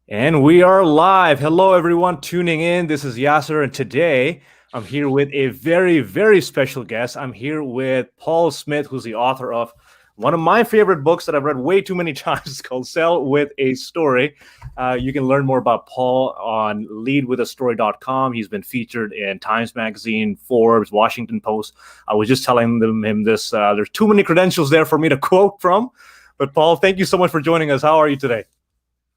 And we are live. Hello, everyone tuning in. This is Yasser, and today I'm here with a very, very special guest. I'm here with Paul Smith, who's the author of one of my favorite books that I've read way too many times. It's called Sell with a Story. You can learn more about Paul on leadwithastory.com. He's been featured in Times Magazine, Forbes, Washington Post. I was just telling him this. There's too many credentials there for me to quote from. But Paul, thank you so much for joining us. How are you today?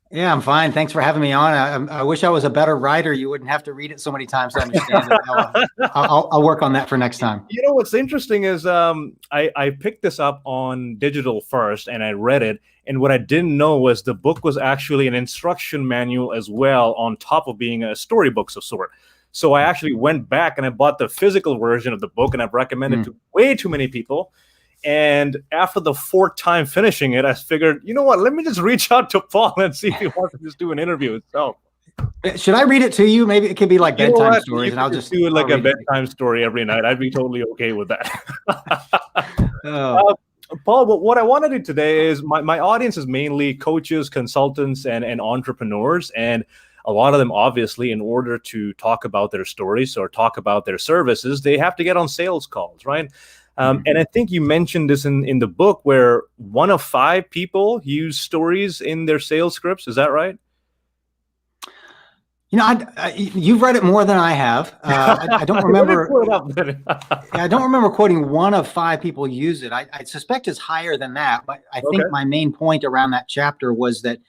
Yeah, I'm fine. Thanks for having me on. I wish I was a better writer. You wouldn't have to read it so many times to understand it. I'll work on that for next time. You know, what's interesting is I picked this up on digital first and I read it. And what I didn't know was the book was actually an instruction manual as well, on top of being a storybook of sort. So I actually went back and I bought the physical version of the book, and I've recommended it to way too many people. And after the fourth time finishing it, I figured, you know what, let me just reach out to Paul and see if he wants to just do an interview itself. Should I read it to you? Maybe it could be like bedtime stories, and I'll just do it like a bedtime story every night. I'd be totally okay with that. Paul, what I want to do today is my audience is mainly coaches, consultants, and entrepreneurs. And a lot of them, obviously, in order to talk about their stories or talk about their services, they have to get on sales calls, right? And I think you mentioned this in the book, where 1 of 5 people use stories in their sales scripts. Is that right? You know, you've read it more than I have. I don't remember. I don't remember quoting 1 of 5 people use it. I suspect it's higher than that. But I think my main point around that chapter was that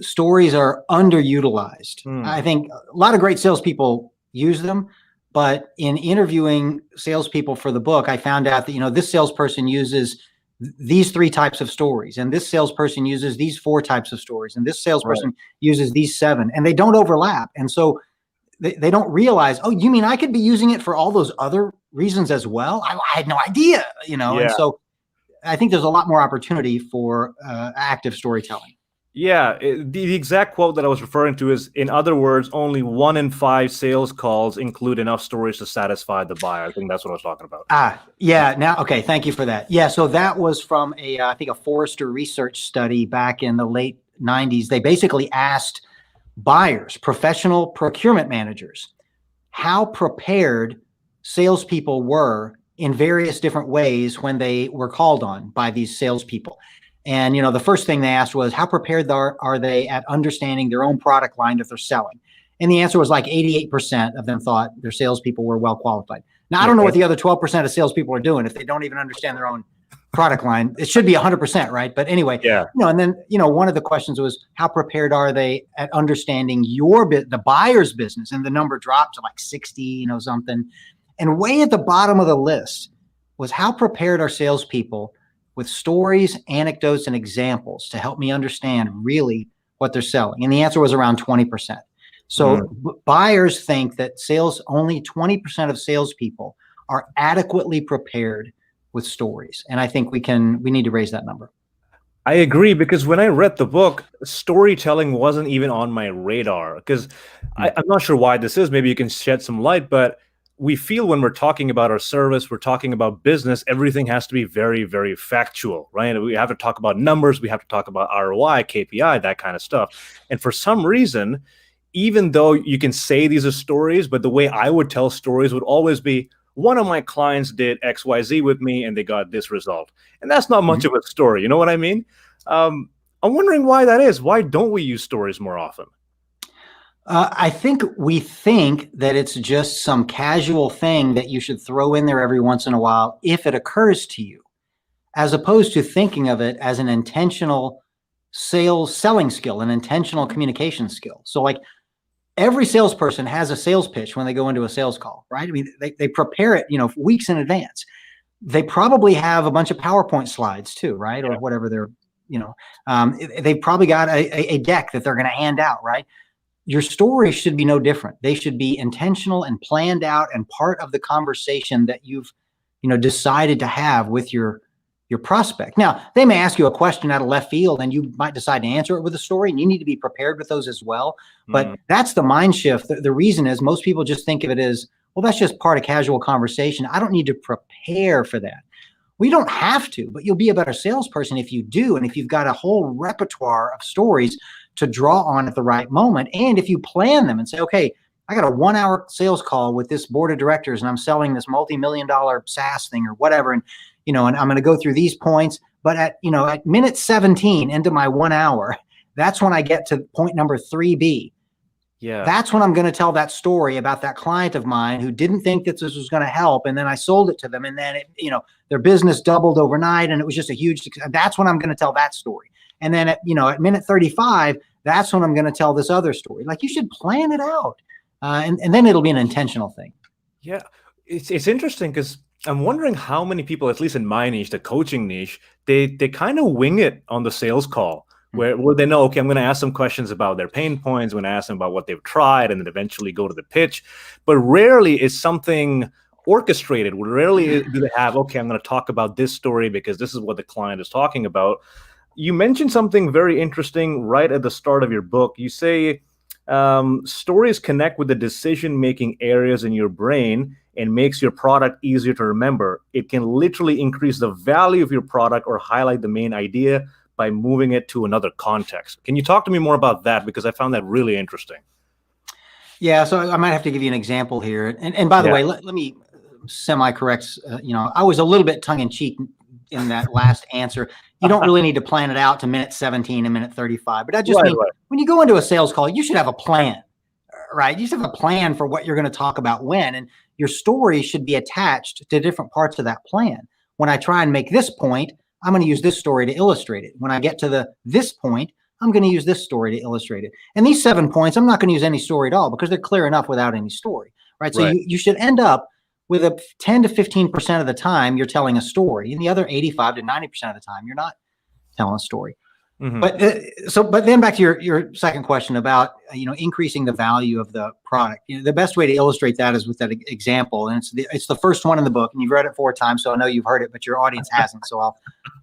stories are underutilized. I think a lot of great salespeople use them. But in interviewing salespeople for the book, I found out that, you know, this salesperson uses these 3 types of stories, and this salesperson uses these 4 types of stories, and this salesperson uses these 7, and they don't overlap. And so they don't realize, oh, you mean I could be using it for all those other reasons as well? I had no idea, you know. And so I think there's a lot more opportunity for active storytelling. Yeah, the exact quote that I was referring to is, in other words, only 1 in 5 sales calls include enough stories to satisfy the buyer. I think that's what I was talking about. Yeah. Now, okay, thank you for that. Yeah, so that was from I think a Forrester research study back in the late 90s. They basically asked buyers, professional procurement managers, how prepared salespeople were in various different ways when they were called on by these salespeople. And, you know, the first thing they asked was, how prepared are they at understanding their own product line that they're selling? And the answer was like 88% of them thought their salespeople were well qualified. Now, I don't know what the other 12% of salespeople are doing if they don't even understand their own product line. It should be 100%, right? But anyway, you know, and then, you know, one of the questions was, how prepared are they at understanding the buyer's business? And the number dropped to like 60, you know, something. And way at the bottom of the list was, how prepared are salespeople with stories, anecdotes, and examples to help me understand really what they're selling? And the answer was around 20%. So buyers think that only 20% of salespeople are adequately prepared with stories. And I think we need to raise that number. I agree, because when I read the book, storytelling wasn't even on my radar, because I'm not sure why this is. Maybe you can shed some light, but we feel when we're talking about our service, we're talking about business, everything has to be very, very factual, right? We have to talk about numbers. We have to talk about ROI, KPI, that kind of stuff. And for some reason, even though you can say these are stories, but the way I would tell stories would always be, one of my clients did XYZ with me and they got this result. And that's not much of a story. You know what I mean? I'm wondering why that is. Why don't we use stories more often? I think we think that it's just some casual thing that you should throw in there every once in a while if it occurs to you, as opposed to thinking of it as an intentional selling skill, an intentional communication skill. So like, every salesperson has a sales pitch when they go into a sales call, right? I mean, they prepare it, you know, weeks in advance. They probably have a bunch of PowerPoint slides too, right? Or whatever they're, you know, they've probably got a deck that they're going to hand out, right? Your stories should be no different. They should be intentional and planned out and part of the conversation that you've, you know, decided to have with your prospect. Now, they may ask you a question out of left field and you might decide to answer it with a story, and you need to be prepared with those as well. But that's the mind shift. The reason is most people just think of it as, well, that's just part of casual conversation. I don't need to prepare for that. We don't have to, but you'll be a better salesperson if you do. And if you've got a whole repertoire of stories to draw on at the right moment. And if you plan them and say, okay, I got a 1-hour sales call with this board of directors and I'm selling this multi-million-dollar SaaS thing or whatever. And, and I'm going to go through these points, but at minute 17 into my 1 hour, that's when I get to point number 3B. Yeah. That's when I'm going to tell that story about that client of mine who didn't think that this was going to help. And then I sold it to them. And then, their business doubled overnight and it was just a huge success. That's when I'm going to tell that story. And then at minute 35, that's when I'm going to tell this other story. Like, you should plan it out. And then it'll be an intentional thing. Yeah. It's interesting because I'm wondering how many people, at least in my niche, the coaching niche, they kind of wing it on the sales call. Where they know, okay, I'm going to ask some questions about their pain points, I'm going to ask them about what they've tried, and then eventually go to the pitch. But rarely is something orchestrated. Rarely do they have, okay, I'm going to talk about this story because this is what the client is talking about. You mentioned something very interesting right at the start of your book. You say stories connect with the decision-making areas in your brain and makes your product easier to remember. It can literally increase the value of your product or highlight the main idea by moving it to another context. Can you talk to me more about that? Because I found that really interesting. Yeah, so I might have to give you an example here. And by the way, let me semi-correct, I was a little bit tongue-in-cheek in that last answer. You don't really need to plan it out to minute 17 and minute 35. But I just mean, when you go into a sales call, you should have a plan, right? You should have a plan for what you're going to talk about when, and your story should be attached to different parts of that plan. When I try and make this point, I'm going to use this story to illustrate it. When I get to this point, I'm going to use this story to illustrate it. And these 7 points, I'm not going to use any story at all because they're clear enough without any story, right? So you should end up with a 10 to 15% of the time you're telling a story, and the other 85 to 90% of the time you're not telling a story. Mm-hmm. But then back to your second question about increasing the value of the product. The best way to illustrate that is with that example, and it's the first one in the book, and you've read it 4 times, so I know you've heard it, but your audience hasn't, so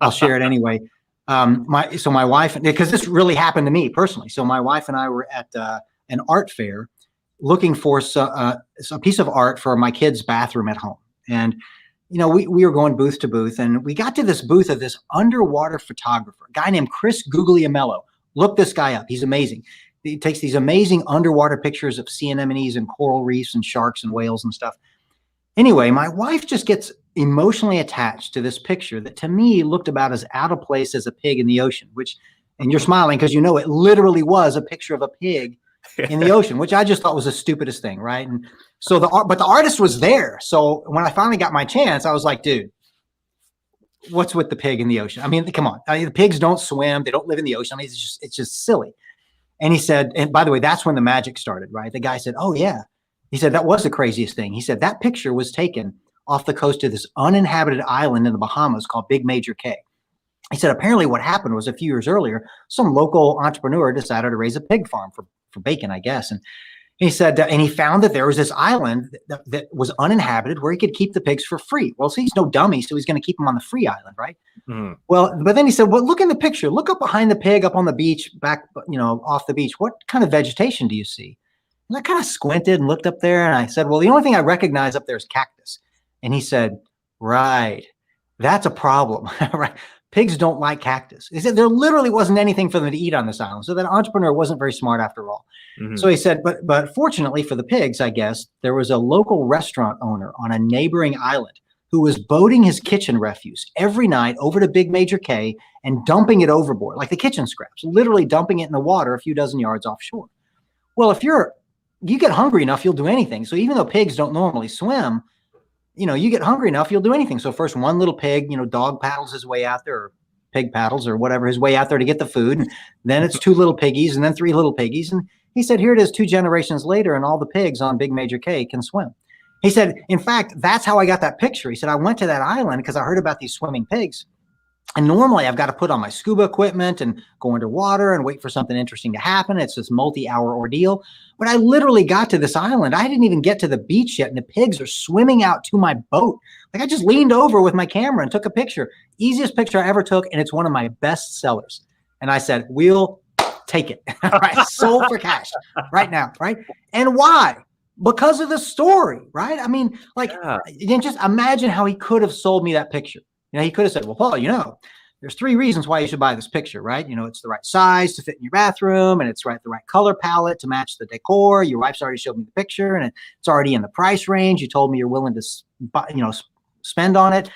I'll share it anyway. My wife, because this really happened to me personally. So my wife and I were at an art fair looking for a piece of art for my kid's bathroom at home, and we were going booth to booth, and we got to this booth of this underwater photographer, a guy named Chris Guglielmello. Look this guy up. He's amazing. He takes these amazing underwater pictures of sea anemones and coral reefs and sharks and whales and stuff. Anyway, my wife just gets emotionally attached to this picture that to me looked about as out of place as a pig in the ocean, and you're smiling because it literally was a picture of a pig in the ocean, which I just thought was the stupidest thing, right? And so but the artist was there. So when I finally got my chance, I was like, dude, what's with the pig in the ocean? I mean, come on. The pigs don't swim. They don't live in the ocean. I mean, it's just silly. And he said, and by the way, that's when the magic started, right? The guy said, oh yeah. He said, that was the craziest thing. He said, that picture was taken off the coast of this uninhabited island in the Bahamas called Big Major K. He said, apparently what happened was a few years earlier, some local entrepreneur decided to raise a pig farm for bacon, I guess. And he said, and he found that there was this island that was uninhabited where he could keep the pigs for free. Well, see, he's no dummy, so he's going to keep them on the free island, right? Mm-hmm. Well, but then he said, well, look in the picture. Look up behind the pig, up on the beach, back, off the beach. What kind of vegetation do you see? And I kind of squinted and looked up there, and I said, well, the only thing I recognize up there is cactus. And he said, right, that's a problem, right? Pigs don't like cactus. He said there literally wasn't anything for them to eat on this island. So that entrepreneur wasn't very smart after all. Mm-hmm. So he said, but fortunately for the pigs, I guess, there was a local restaurant owner on a neighboring island who was boating his kitchen refuse every night over to Big Major K and dumping it overboard, like the kitchen scraps, literally dumping it in the water a few dozen yards offshore. Well, if you get hungry enough, you'll do anything. So even though pigs don't normally swim, you get hungry enough, you'll do anything. So first one little pig, dog paddles his way out there, or pig paddles or whatever, his way out there to get the food. And then it's 2 little piggies and then 3 little piggies. And he said, here it is 2 generations later, and all the pigs on Big Major K can swim. He said, in fact, that's how I got that picture. He said, I went to that island because I heard about these swimming pigs. And normally I've got to put on my scuba equipment and go underwater and wait for something interesting to happen. It's this multi-hour ordeal. But I literally got to this island. I didn't even get to the beach yet, and the pigs are swimming out to my boat. Like, I just leaned over with my camera and took a picture. Easiest picture I ever took, and it's one of my best sellers. And I said, we'll take it. Right? Sold for cash right now, right? And why? Because of the story, right? I mean, just imagine how he could have sold me that picture. He could have said, well, Paul, there's 3 reasons why you should buy this picture, right? It's the right size to fit in your bathroom, and it's the right color palette to match the decor. Your wife's already showed me the picture, and it's already in the price range. You told me you're willing to spend on it.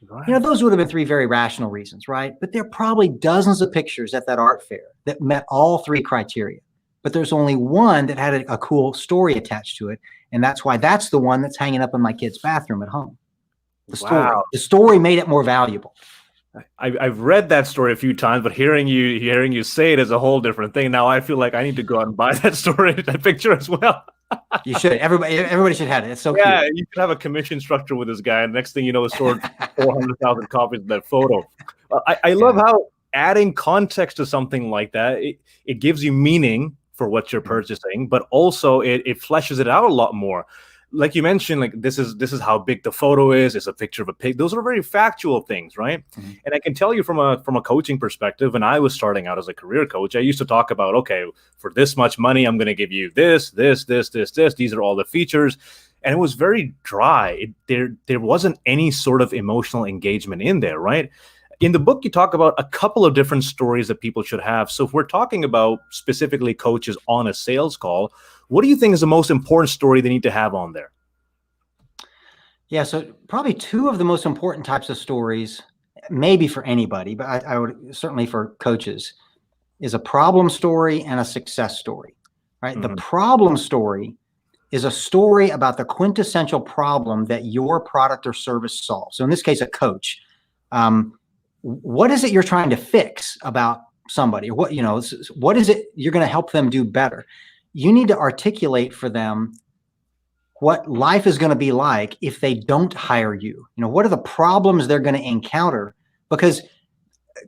Right. Those would have been 3 very rational reasons, right? But there are probably dozens of pictures at that art fair that met all 3 criteria. But there's only one that had a cool story attached to it. And that's why that's the one that's hanging up in my kid's bathroom at home. The story made it more valuable. I've read that story a few times, but hearing you say it is a whole different thing. Now I feel like I need to go out and buy that story, that picture as well. You should. Everybody should have it. It's so cute. You could have a commission structure with this guy, and next thing you know, it's sold 400,000 copies of that photo. I love how adding context to something like that, it gives you meaning for what you're purchasing, but also it fleshes it out a lot more. Like you mentioned, like this is how big the photo is. It's a picture of a pig. Those are very factual things, right? Mm-hmm. And I can tell you from a coaching perspective, when I was starting out as a career coach, I used to talk about, okay, for this much money, I'm going to give you this. These are all the features, and it was very dry. There wasn't any sort of emotional engagement in there, right? In the book, you talk about a couple of different stories that people should have. So if we're talking about specifically coaches on a sales call, what do you think is the most important story they need to have on there? Yeah, so probably 2 of the most important types of stories, maybe for anybody, but I would certainly for coaches, is a problem story and a success story, right? Mm-hmm. The problem story is a story about the quintessential problem that your product or service solves. So in this case, a coach. What is it you're trying to fix about somebody? What is it you're going to help them do better? You need to articulate for them what life is going to be like if they don't hire you. What are the problems they're going to encounter? Because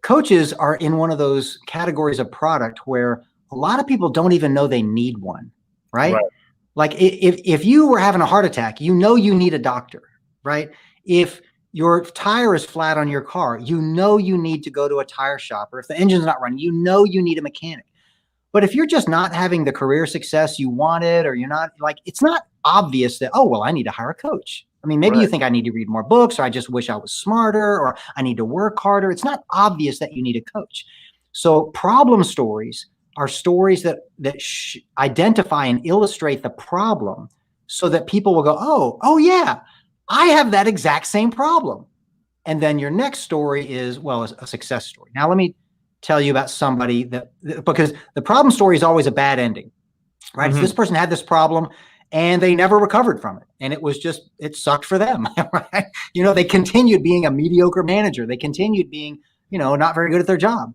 coaches are in one of those categories of product where a lot of people don't even know they need one, right? Like if you were having a heart attack, you need a doctor, right? If your tire is flat on your car, you need to go to a tire shop. Or if the engine's not running, you need a mechanic. But if you're just not having the career success you wanted, or you're not it's not obvious that, oh, well, I need to hire a coach. I mean, maybe you think I need to read more books, or I just wish I was smarter, or I need to work harder. It's not obvious that you need a coach. So problem stories are stories that identify and illustrate the problem so that people will go, oh yeah, I have that exact same problem. And then your next story is, well, a success story. Now, let me tell you about somebody because the problem story is always a bad ending, right? Mm-hmm. So this person had this problem and they never recovered from it. And it sucked for them, right? They continued being a mediocre manager. They continued being, not very good at their job.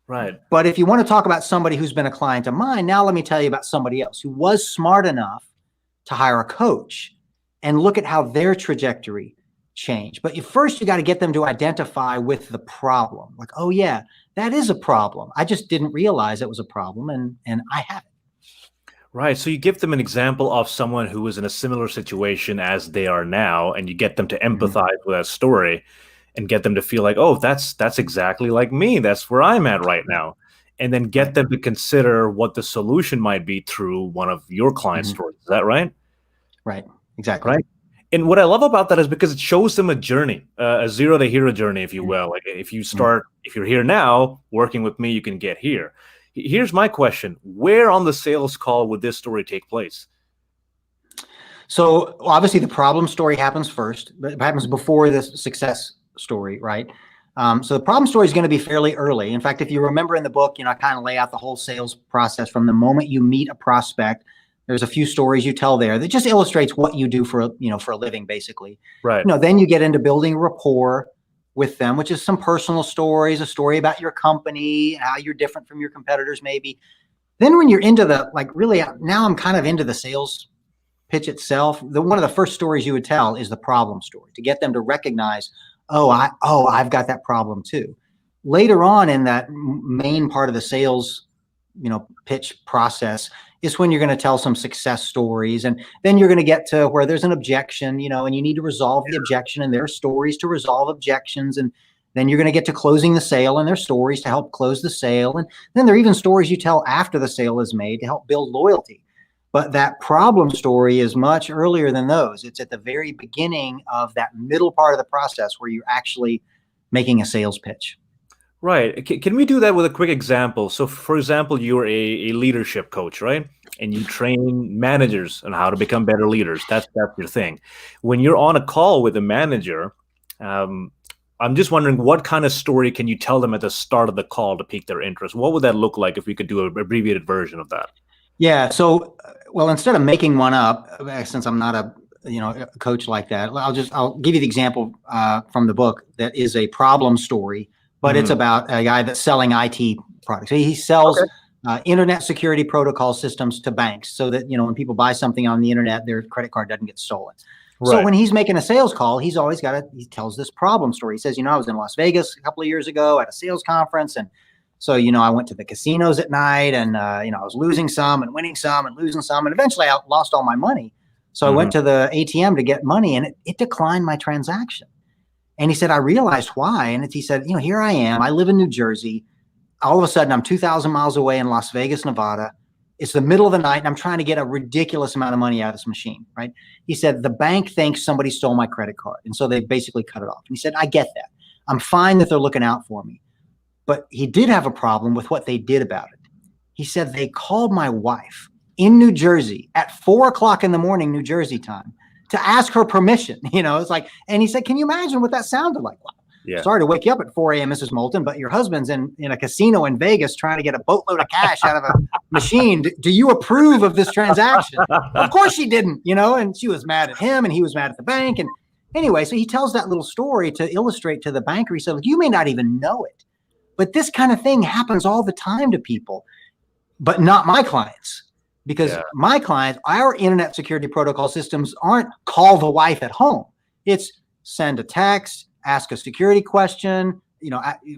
Right. But if you want to talk about somebody who's been a client of mine, now let me tell you about somebody else who was smart enough to hire a coach and look at how their trajectory changed. But first, you got to get them to identify with the problem. Like, oh yeah, that is a problem. I just didn't realize it was a problem, and I have it. Right. So you give them an example of someone who was in a similar situation as they are now, and you get them to empathize with that story and get them to feel like, oh, that's exactly like me. That's where I'm at right now. And then get them to consider what the solution might be through one of your client stories. Is that right? Right. Exactly. Right. And what I love about that is because it shows them a journey, a zero to hero journey, if you will. Like if you're here now working with me, you can get here. Here's my question. Where on the sales call would this story take place? So obviously the problem story happens first, but it happens before the success story, right? So the problem story is going to be fairly early. In fact, if you remember in the book, I kind of lay out the whole sales process from the moment you meet a prospect. There's a few stories you tell there that just illustrates what you do for a living, basically. Right. Then you get into building rapport with them, which is some personal stories, a story about your company, how you're different from your competitors, maybe. Then when you're into now I'm kind of into the sales pitch itself. One of the first stories you would tell is the problem story to get them to recognize, I've got that problem too. Later on in that main part of the sales, pitch process is when you're going to tell some success stories. And then you're going to get to where there's an objection, and you need to resolve the objection, and there are stories to resolve objections. And then you're going to get to closing the sale, and there's stories to help close the sale. And then there are even stories you tell after the sale is made to help build loyalty. But that problem story is much earlier than those. It's at the very beginning of that middle part of the process where you're actually making a sales pitch. Right. Can we do that with a quick example? So, for example, you're a leadership coach, right? And you train managers on how to become better leaders. That's your thing. When you're on a call with a manager, um, I'm just wondering what kind of story can you tell them at the start of the call to pique their interest? What would that look like if we could do an abbreviated version of that? Yeah. So, well, instead of making one up, since I'm not a coach like that, I'll give you the example from the book that is a problem story, but it's Mhm. about a guy that's selling IT products. He sells Okay. internet security protocol systems to banks, so that when people buy something on the internet, their credit card doesn't get stolen. So Right. when he's making a sales call, he tells this problem story. He says, I was in Las Vegas a couple of years ago at a sales conference, and so, I went to the casinos at night, and, I was losing some and winning some and losing some. And eventually I lost all my money. So I Mhm. went to the ATM to get money, and it declined my transaction. And he said, I realized why. And he said, here I am. I live in New Jersey. All of a sudden, I'm 2,000 miles away in Las Vegas, Nevada. It's the middle of the night, and I'm trying to get a ridiculous amount of money out of this machine, right? He said, the bank thinks somebody stole my credit card. And so they basically cut it off. And he said, I get that. I'm fine that they're looking out for me. But he did have a problem with what they did about it. He said they called my wife in New Jersey at 4 o'clock in the morning, New Jersey time, to ask her permission. It's like, and he said, can you imagine what that sounded like? Wow. Yeah. Sorry to wake you up at 4 a.m., Mrs. Moulton, but your husband's in a casino in Vegas trying to get a boatload of cash out of a machine. Do you approve of this transaction? Of course she didn't, and she was mad at him, and he was mad at the bank. And anyway, so he tells that little story to illustrate to the banker. He said, look, you may not even know it, but this kind of thing happens all the time to people, but not my clients. Because my clients, our internet security protocol systems aren't call the wife at home. It's send a text, ask a security question,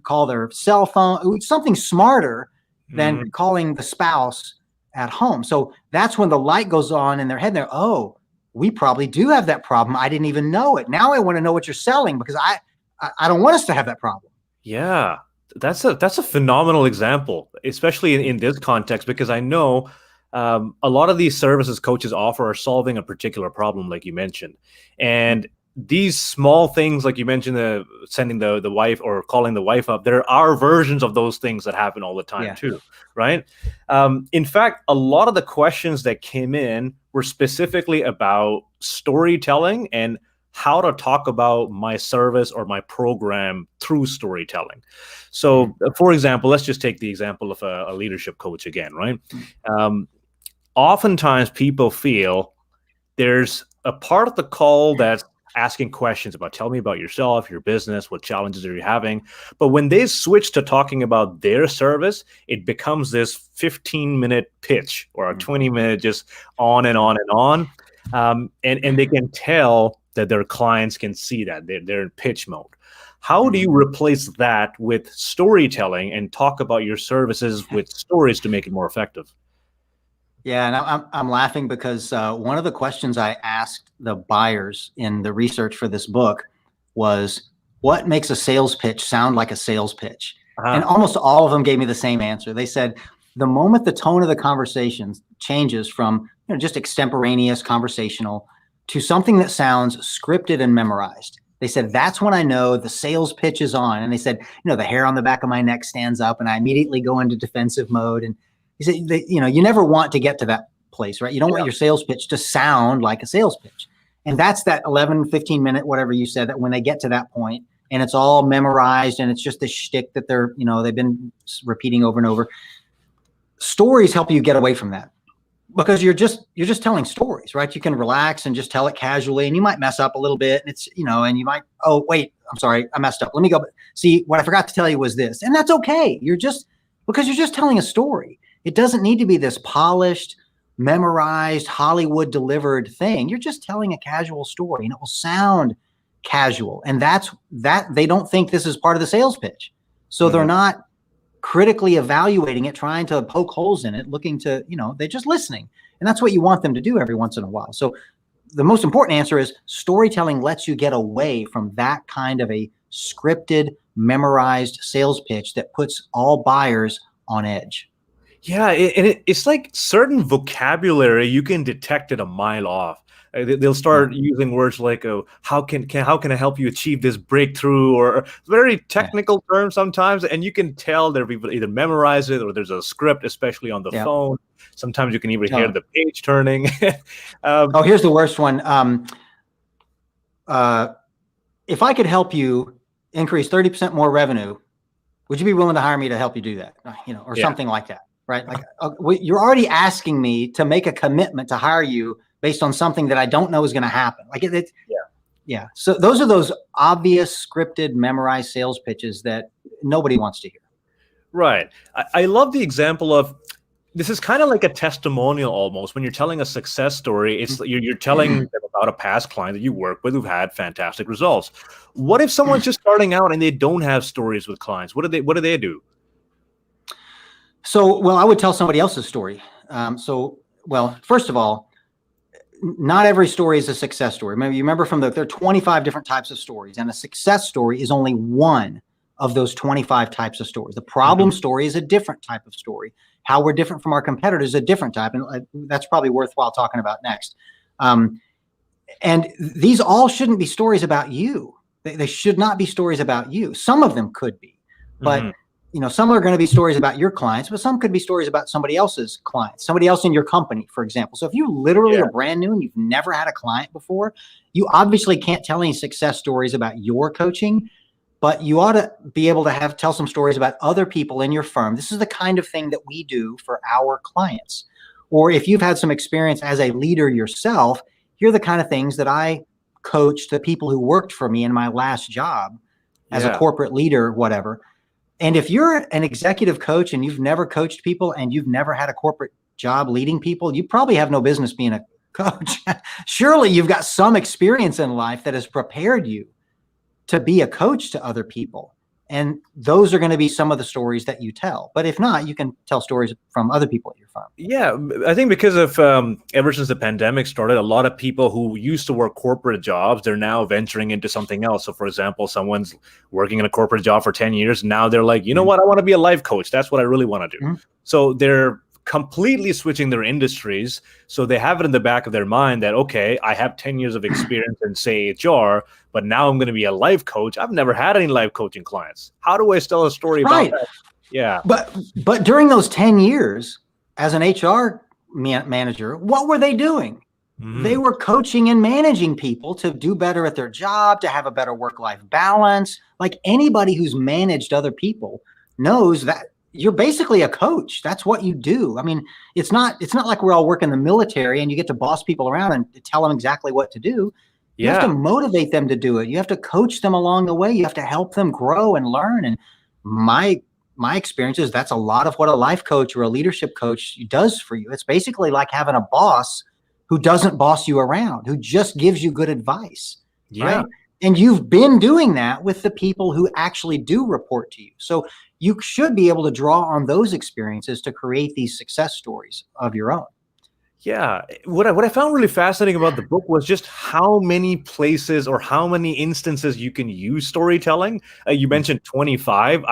call their cell phone, something smarter than calling the spouse at home. So that's when the light goes on in their head. They're, oh, we probably do have that problem. I didn't even know it. Now I want to know what you're selling, because I don't want us to have that problem. Yeah. That's a phenomenal example, especially in this context, because I know a lot of these services coaches offer are solving a particular problem, like you mentioned. And these small things, like you mentioned, sending the wife or calling the wife up, there are versions of those things that happen all the time too, right? In fact, a lot of the questions that came in were specifically about storytelling and how to talk about my service or my program through storytelling. So, for example, let's just take the example of a leadership coach again, right? Oftentimes people feel there's a part of the call that's asking questions about, tell me about yourself, your business, what challenges are you having? But when they switch to talking about their service, it becomes this 15-minute pitch or a 20-minute just on and on and on. And they can tell that their clients can see that they're in pitch mode. How do you replace that with storytelling and talk about your services with stories to make it more effective? Yeah, and I'm laughing because one of the questions I asked the buyers in the research for this book was, what makes a sales pitch sound like a sales pitch? And almost all of them gave me the same answer. They said, the moment the tone of the conversation changes from just extemporaneous conversational to something that sounds scripted and memorized, they said, that's when I know the sales pitch is on. And they said, the hair on the back of my neck stands up and I immediately go into defensive mode. And he said, you never want to get to that place, right? You don't want your sales pitch to sound like a sales pitch. And that's that 11, 15 minute, whatever you said, that when they get to that point and it's all memorized and it's just a shtick that they've been repeating over and over. Stories help you get away from that, because you're just telling stories, right? You can relax and just tell it casually, and you might mess up a little bit. And it's, and you might, oh, wait, I'm sorry, I messed up. Let me go. See, what I forgot to tell you was this. And that's okay. Because you're just telling a story. It doesn't need to be this polished, memorized, Hollywood delivered thing. You're just telling a casual story, and it will sound casual. And that they don't think this is part of the sales pitch. So they're not critically evaluating it, trying to poke holes in it, looking to, they're just listening. And that's what you want them to do every once in a while. So the most important answer is storytelling lets you get away from that kind of a scripted, memorized sales pitch that puts all buyers on edge. Yeah, it's like certain vocabulary you can detect it a mile off. They'll start using words like, "Oh, how can I help you achieve this breakthrough?" or very technical terms sometimes, and you can tell they're people either memorize it or there's a script, especially on the phone. Sometimes you can even hear the page turning. Here's the worst one. If I could help you increase 30% more revenue, would you be willing to hire me to help you do that? Or something like that, right? Like you're already asking me to make a commitment to hire you based on something that I don't know is going to happen. Like yeah. So those are those obvious scripted, memorized sales pitches that nobody wants to hear. Right. I love the example of, this is kind of like a testimonial almost. When you're telling a success story, it's you're telling them about a past client that you work with who've had fantastic results. What if someone's just starting out and they don't have stories with clients? What do they do? So, I would tell somebody else's story. First of all, not every story is a success story. Maybe you remember there are 25 different types of stories, and a success story is only one of those 25 types of stories. The problem story is a different type of story. How we're different from our competitors is a different type, and that's probably worthwhile talking about next. And these all shouldn't be stories about you. They should not be stories about you. Some of them could be, but some are going to be stories about your clients, but some could be stories about somebody else's clients, somebody else in your company, for example. So if you literally are brand new and you've never had a client before, you obviously can't tell any success stories about your coaching. But you ought to be able to tell some stories about other people in your firm. This is the kind of thing that we do for our clients. Or if you've had some experience as a leader yourself, here are the kind of things that I coached the people who worked for me in my last job as a corporate leader, whatever. And if you're an executive coach and you've never coached people and you've never had a corporate job leading people, you probably have no business being a coach. Surely you've got some experience in life that has prepared you to be a coach to other people. And those are going to be some of the stories that you tell. But if not, you can tell stories from other people at your firm. Yeah, I think because of ever since the pandemic started, a lot of people who used to work corporate jobs, they're now venturing into something else. So for example, someone's working in a corporate job for 10 years. Now they're like, you know what, I want to be a life coach. That's what I really want to do. So they're completely switching their industries. So they have it in the back of their mind that, okay, I have 10 years of experience in, say, HR, but now I'm going to be a life coach. I've never had any life coaching clients. How do I tell a story about that? Yeah. But during those 10 years as an HR manager, what were they doing? They were coaching and managing people to do better at their job, to have a better work-life balance. Like anybody who's managed other people knows that you're basically a coach. That's what you do. I mean, it's not like we're all working in the military and you get to boss people around and tell them exactly what to do. You have to motivate them to do it. You have to coach them along the way. You have to help them grow and learn. And my experience is that's a lot of what a life coach or a leadership coach does for you. It's basically like having a boss who doesn't boss you around, who just gives you good advice. Right? And you've been doing that with the people who actually do report to you. So you should be able to draw on those experiences to create these success stories of your own. Yeah. What I found really fascinating about the book was just how many places or how many instances you can use storytelling. You mentioned 25.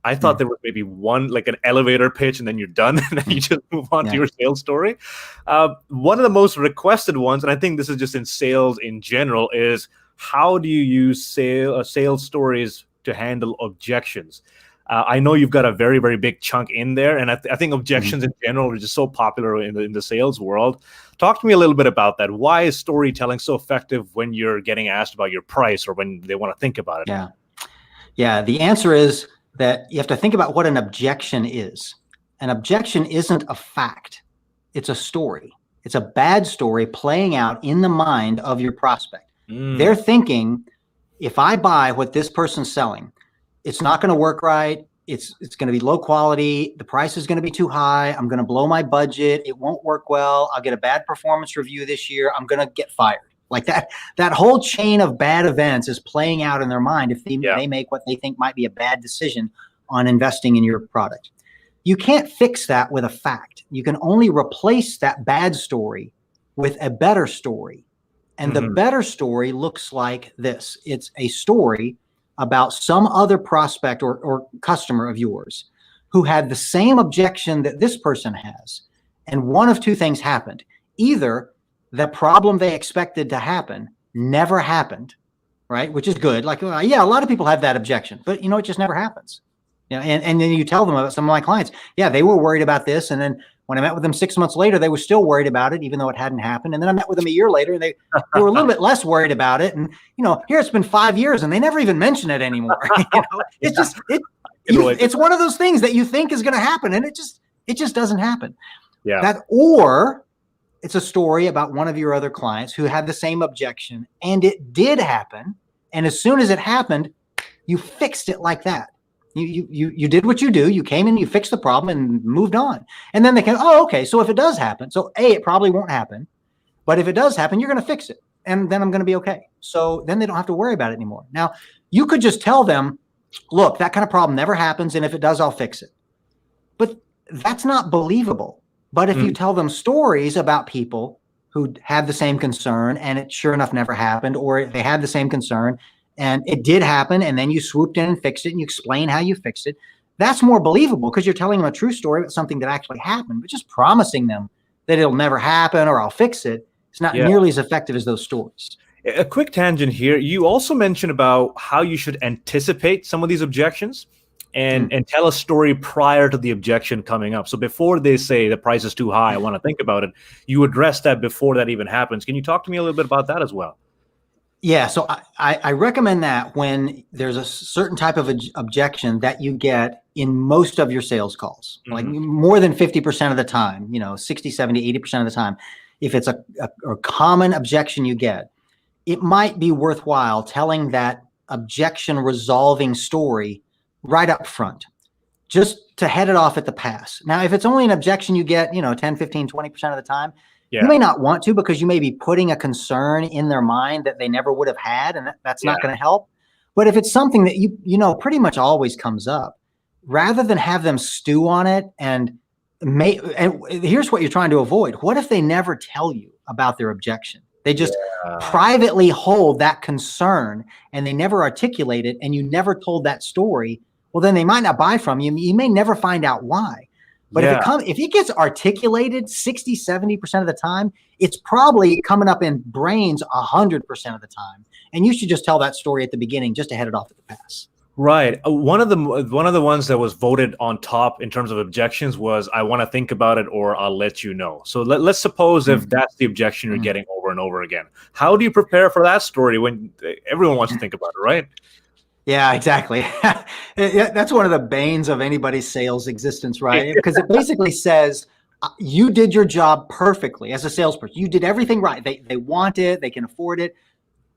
I thought there was maybe one, like an elevator pitch, and then you're done, and then you just move on to your sales story. One of the most requested ones, and I think this is just in sales in general, is how do you use sales stories to handle objections? I know you've got a very, very big chunk in there, and I think objections in general are just so popular in the sales world. Talk to me a little bit about that. Why is storytelling so effective when you're getting asked about your price or when they want to think about it? Yeah. The answer is that you have to think about what an objection is. An objection isn't a fact. It's a story. It's a bad story playing out in the mind of your prospect. They're thinking, if I buy what this person's selling, it's not going to work right. It's going to be low quality. The price is going to be too high. I'm going to blow my budget. It won't work well. I'll get a bad performance review this year. I'm going to get fired. Like that whole chain of bad events is playing out in their mind if they make what they think might be a bad decision on investing in your product. You can't fix that with a fact. You can only replace that bad story with a better story. And the better story looks like this. It's a story about some other prospect or customer of yours who had the same objection that this person has. And one of two things happened. Either the problem they expected to happen never happened, right? Which is good. Like, yeah, a lot of people have that objection, but it just never happens. And then you tell them about some of my clients. Yeah, they were worried about this. And then when I met with them 6 months later, they were still worried about it, even though it hadn't happened. And then I met with them a year later, and they were a little bit less worried about it. And, here it's been 5 years and they never even mention it anymore. It's just, it's one of those things that you think is going to happen. And it just doesn't happen. Yeah. Or it's a story about one of your other clients who had the same objection, and it did happen. And as soon as it happened, you fixed it like that. You did what you do. You came in, you fixed the problem and moved on. And then they can, okay, so if it does happen, so it probably won't happen. But if it does happen, you're going to fix it. And then I'm going to be okay. So then they don't have to worry about it anymore. Now, you could just tell them, look, that kind of problem never happens. And if it does, I'll fix it. But that's not believable. But if you tell them stories about people who had the same concern and it sure enough never happened, or they had the same concern and it did happen, and then you swooped in and fixed it and you explain how you fixed it, that's more believable because you're telling them a true story about something that actually happened. But just promising them that it'll never happen or I'll fix it, it's not nearly as effective as those stories. A quick tangent here. You also mentioned about how you should anticipate some of these objections and tell a story prior to the objection coming up. So before they say the price is too high, I want to think about it, you address that before that even happens. Can you talk to me a little bit about that as well? Yeah, so I recommend that when there's a certain type of objection that you get in most of your sales calls, like more than 50% of the time, 60, 70, 80% of the time, if it's a common objection you get, it might be worthwhile telling that objection resolving story right up front, just to head it off at the pass. Now, if it's only an objection you get, 10, 15, 20% of the time, you may not want to, because you may be putting a concern in their mind that they never would have had, and that's not going to help. But if it's something that pretty much always comes up, rather than have them stew on it and here's what you're trying to avoid. What if they never tell you about their objection? They just privately hold that concern and they never articulate it, and you never told that story. Well, then they might not buy from you. You may never find out why. But if it gets articulated 60, 70% of the time, it's probably coming up in brains 100% of the time. And you should just tell that story at the beginning, just to head it off at the pass. Right. One of the ones that was voted on top in terms of objections was, I want to think about it, or I'll let you know. So let's suppose if that's the objection you're getting over and over again, how do you prepare for that story when everyone wants to think about it, right? Yeah, exactly. That's one of the banes of anybody's sales existence, right? Because it basically says you did your job perfectly as a salesperson. You did everything right. They want it, they can afford it,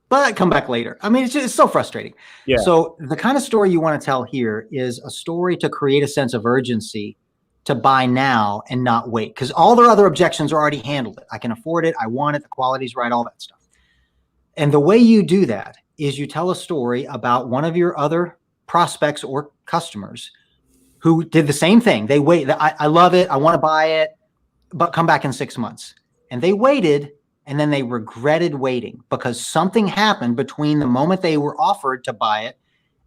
but come back later. I mean, it's so frustrating. Yeah. So the kind of story you want to tell here is a story to create a sense of urgency to buy now and not wait, because all their other objections are already handled. I can afford it. I want it. The quality's right, all that stuff. And the way you do that is you tell a story about one of your other prospects or customers who did the same thing. They wait. I love it. I want to buy it, but come back in 6 months. And they waited, and then they regretted waiting because something happened between the moment they were offered to buy it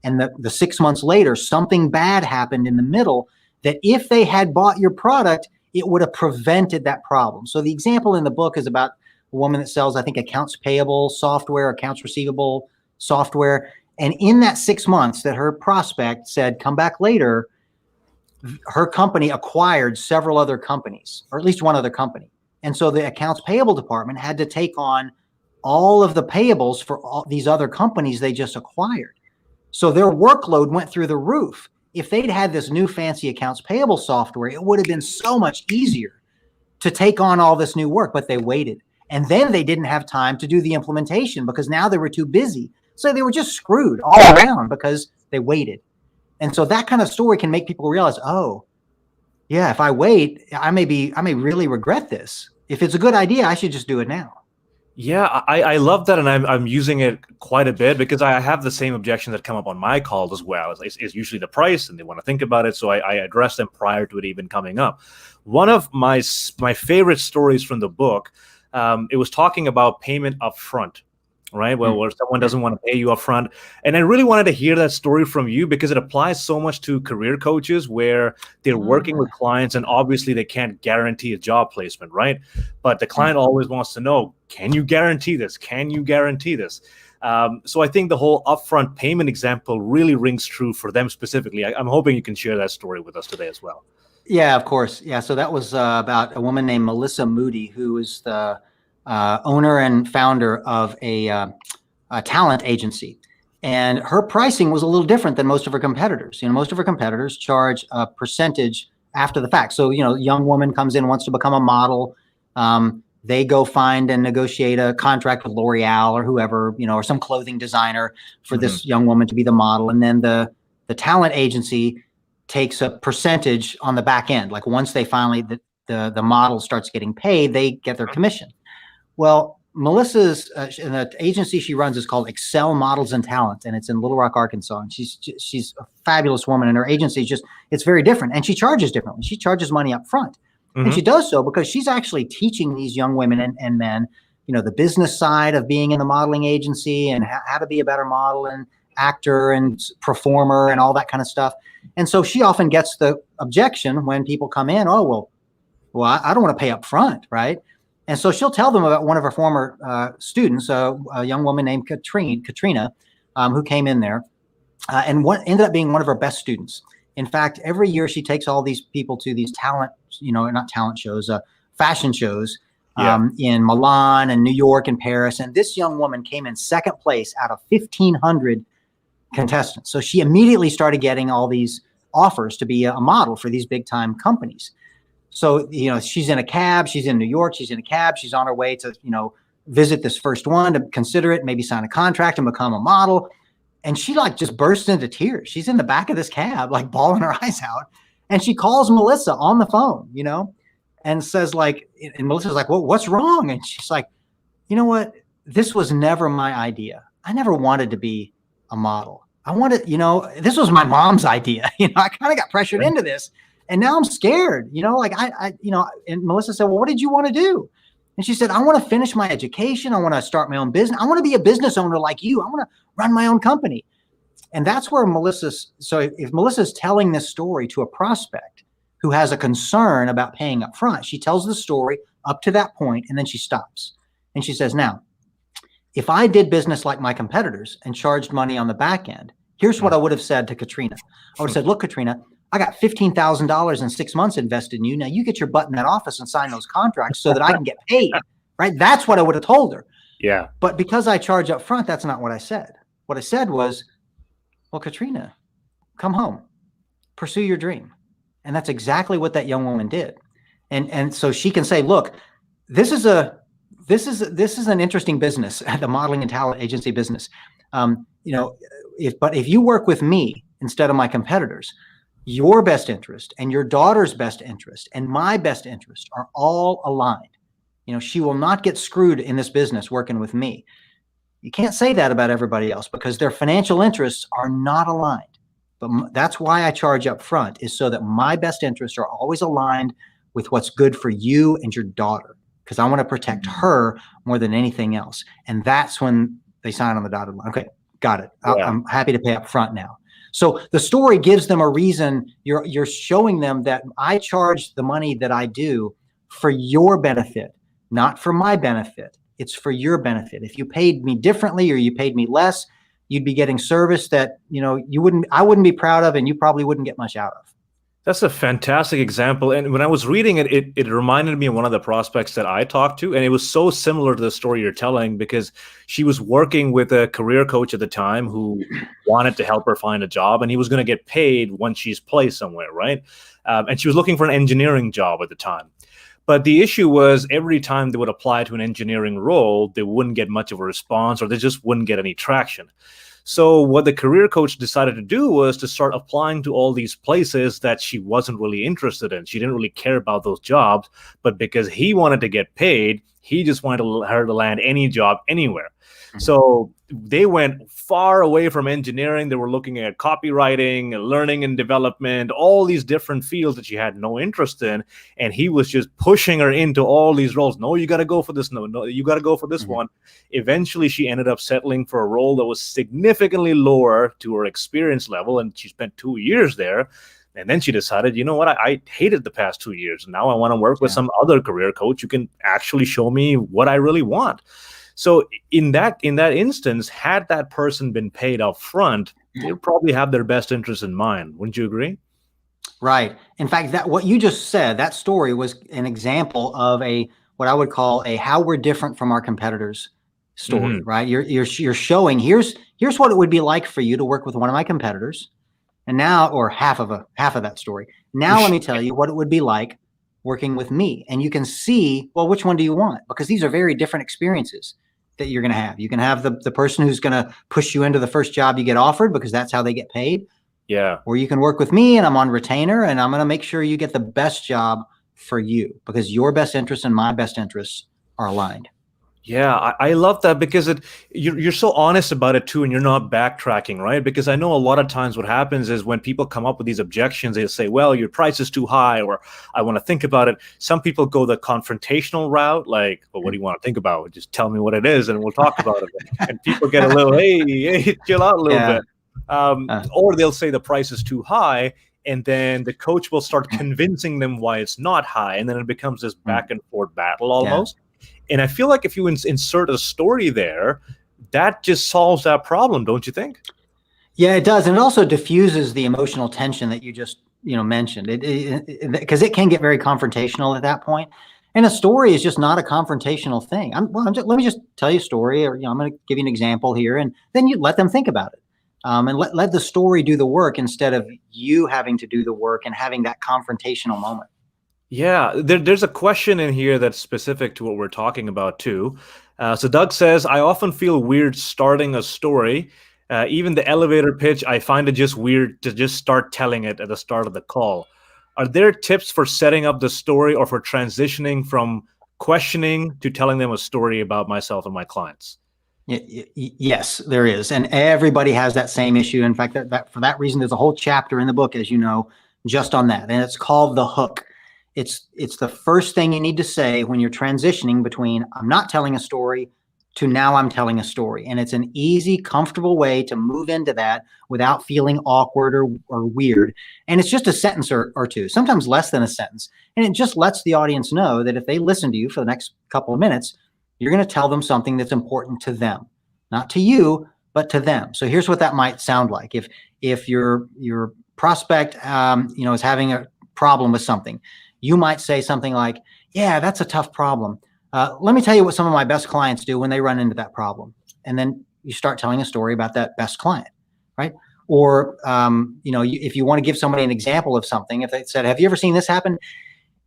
and the 6 months later. Something bad happened in the middle that if they had bought your product, it would have prevented that problem. So the example in the book is about a woman that sells, I think, accounts payable software, accounts receivable software. And in that 6 months that her prospect said, come back later, her company acquired several other companies, or at least one other company. And so the accounts payable department had to take on all of the payables for all these other companies they just acquired. So their workload went through the roof. If they'd had this new fancy accounts payable software, it would have been so much easier to take on all this new work, but they waited. And then they didn't have time to do the implementation because now they were too busy. So they were just screwed all around because they waited. And so that kind of story can make people realize, oh, yeah, if I wait, I may really regret this. If it's a good idea, I should just do it now. Yeah, I love that, and I'm using it quite a bit because I have the same objections that come up on my calls as well. It's usually the price, and they want to think about it, so I address them prior to it even coming up. One of my favorite stories from the book, it was talking about payment upfront. right? Well, where someone doesn't want to pay you upfront. And I really wanted to hear that story from you because it applies so much to career coaches where they're working with clients and obviously they can't guarantee a job placement, right? But the client always wants to know, can you guarantee this? Can you guarantee this? So I think the whole upfront payment example really rings true for them specifically. I'm hoping you can share that story with us today as well. Yeah, of course. Yeah. So that was about a woman named Melissa Moody, who is the owner and founder of a talent agency. And her pricing was a little different than most of her competitors. Most of her competitors charge a percentage after the fact. So, a young woman comes in, wants to become a model. They go find and negotiate a contract with L'Oreal or whoever, or some clothing designer for this young woman to be the model. And then the talent agency takes a percentage on the back end. Like once they finally, the model starts getting paid, they get their commission. Well, Melissa's and the agency she runs is called Excel Models and Talent, and it's in Little Rock, Arkansas. And she's a fabulous woman, and her agency is it's very different. And she charges differently. She charges money up front. And she does so because she's actually teaching these young women and men, the business side of being in the modeling agency and how to be a better model and actor and performer and all that kind of stuff. And so she often gets the objection when people come in, well, I don't want to pay up front, right? And so she'll tell them about one of her former students, a young woman named Katrina, who came in there and ended up being one of her best students. In fact, every year she takes all these people to these talent, not talent shows, fashion shows in Milan and New York and Paris. And this young woman came in second place out of 1,500 contestants. So she immediately started getting all these offers to be a model for these big time companies. So, she's in a cab, she's in New York, she's in a cab, she's on her way to, visit this first one to consider it, maybe sign a contract and become a model. And she just burst into tears. She's in the back of this cab, bawling her eyes out. And she calls Melissa on the phone, and says and Melissa's like, well, what's wrong? And she's like, you know what? This was never my idea. I never wanted to be a model. I wanted, this was my mom's idea. I kind of got pressured into this. And now I'm scared, and Melissa said, well, what did you want to do? And she said, I want to finish my education. I want to start my own business. I want to be a business owner like you. I want to run my own company. And that's where if Melissa's telling this story to a prospect who has a concern about paying up front, she tells the story up to that point, and then she stops. And she says, now, if I did business like my competitors and charged money on the back end, here's what I would have said to Katrina. I would have said, look, Katrina, I got $15,000 in 6 months invested in you. Now you get your butt in that office and sign those contracts so that I can get paid, right? That's what I would have told her. Yeah. But because I charge up front, that's not what I said. What I said was, well, Katrina, come home, pursue your dream. And that's exactly what that young woman did. And so she can say, look, this is an interesting business, the modeling and talent agency business. If you work with me instead of my competitors, your best interest and your daughter's best interest and my best interest are all aligned. She will not get screwed in this business working with me. You can't say that about everybody else because their financial interests are not aligned. But that's why I charge up front, is so that my best interests are always aligned with what's good for you and your daughter, because I want to protect her more than anything else. And that's when they sign on the dotted line. Okay, got it. I'm happy to pay up front now. So the story gives them a reason. You're showing them that I charge the money that I do for your benefit, not for my benefit. It's for your benefit. If you paid me differently or you paid me less, you'd be getting service that I wouldn't be proud of, and you probably wouldn't get much out of. That's a fantastic example. And when I was reading it, it reminded me of one of the prospects that I talked to. And it was so similar to the story you're telling, because she was working with a career coach at the time who wanted to help her find a job, and he was going to get paid once she's placed somewhere, right? And she was looking for an engineering job at the time. But the issue was every time they would apply to an engineering role, they wouldn't get much of a response, or they just wouldn't get any traction. So what the career coach decided to do was to start applying to all these places that she wasn't really interested in. She didn't really care about those jobs, but because he wanted to get paid, he just wanted her to land any job anywhere. So they went far away from engineering. They were looking at copywriting, learning and development, all these different fields that she had no interest in. And he was just pushing her into all these roles. No, you got to go for this. No, you got to go for this one. Eventually, she ended up settling for a role that was significantly lower to her experience level. And she spent 2 years there. And then she decided, you know what, I hated the past 2 years. Now I want to work with some other career coach who can actually show me what I really want. So in that instance, had that person been paid up front, they would probably have their best interest in mind. Wouldn't you agree? Right. In fact, that what you just said, that story was an example of what I would call a how we're different from our competitors story, right? You're showing here's what it would be like for you to work with one of my competitors. And now, or half of that story. Now let me tell you what it would be like working with me. And you can see, well, which one do you want? Because these are very different experiences that you're going to have. You can have the person who's going to push you into the first job you get offered because that's how they get paid. Yeah. Or you can work with me and I'm on retainer and I'm going to make sure you get the best job for you because your best interests and my best interests are aligned. Yeah, I love that because you're so honest about it too, and you're not backtracking, right? Because I know a lot of times what happens is when people come up with these objections, they say, well, your price is too high, or I want to think about it. Some people go the confrontational route, like, well, what do you want to think about? Just tell me what it is and we'll talk about it. And people get a little, hey, chill out a little bit. Or they'll say the price is too high, and then the coach will start convincing them why it's not high. And then it becomes this back and forth battle almost. Yeah. And I feel like if you insert a story there, that just solves that problem, don't you think? Yeah, it does. And it also diffuses the emotional tension that you just mentioned. Because it can get very confrontational at that point. And a story is just not a confrontational thing. Let me just tell you a story, or I'm going to give you an example here, and then you let them think about it. And let the story do the work instead of you having to do the work and having that confrontational moment. Yeah, there's a question in here that's specific to what we're talking about too. So Doug says, I often feel weird starting a story. Even the elevator pitch, I find it just weird to just start telling it at the start of the call. Are there tips for setting up the story or for transitioning from questioning to telling them a story about myself and my clients? Yes, there is. And everybody has that same issue. In fact, that for that reason, there's a whole chapter in the book, as you know, just on that. And it's called The Hook. It's the first thing you need to say when you're transitioning between I'm not telling a story to now I'm telling a story. And it's an easy, comfortable way to move into that without feeling awkward or weird. And it's just a sentence or two, sometimes less than a sentence. And it just lets the audience know that if they listen to you for the next couple of minutes, you're going to tell them something that's important to them, not to you, but to them. So here's what that might sound like. If your prospect, is having a problem with something, you might say something like, yeah, that's a tough problem. Let me tell you what some of my best clients do when they run into that problem. And then you start telling a story about that best client, right? Or, if you want to give somebody an example of something, if they said, have you ever seen this happen?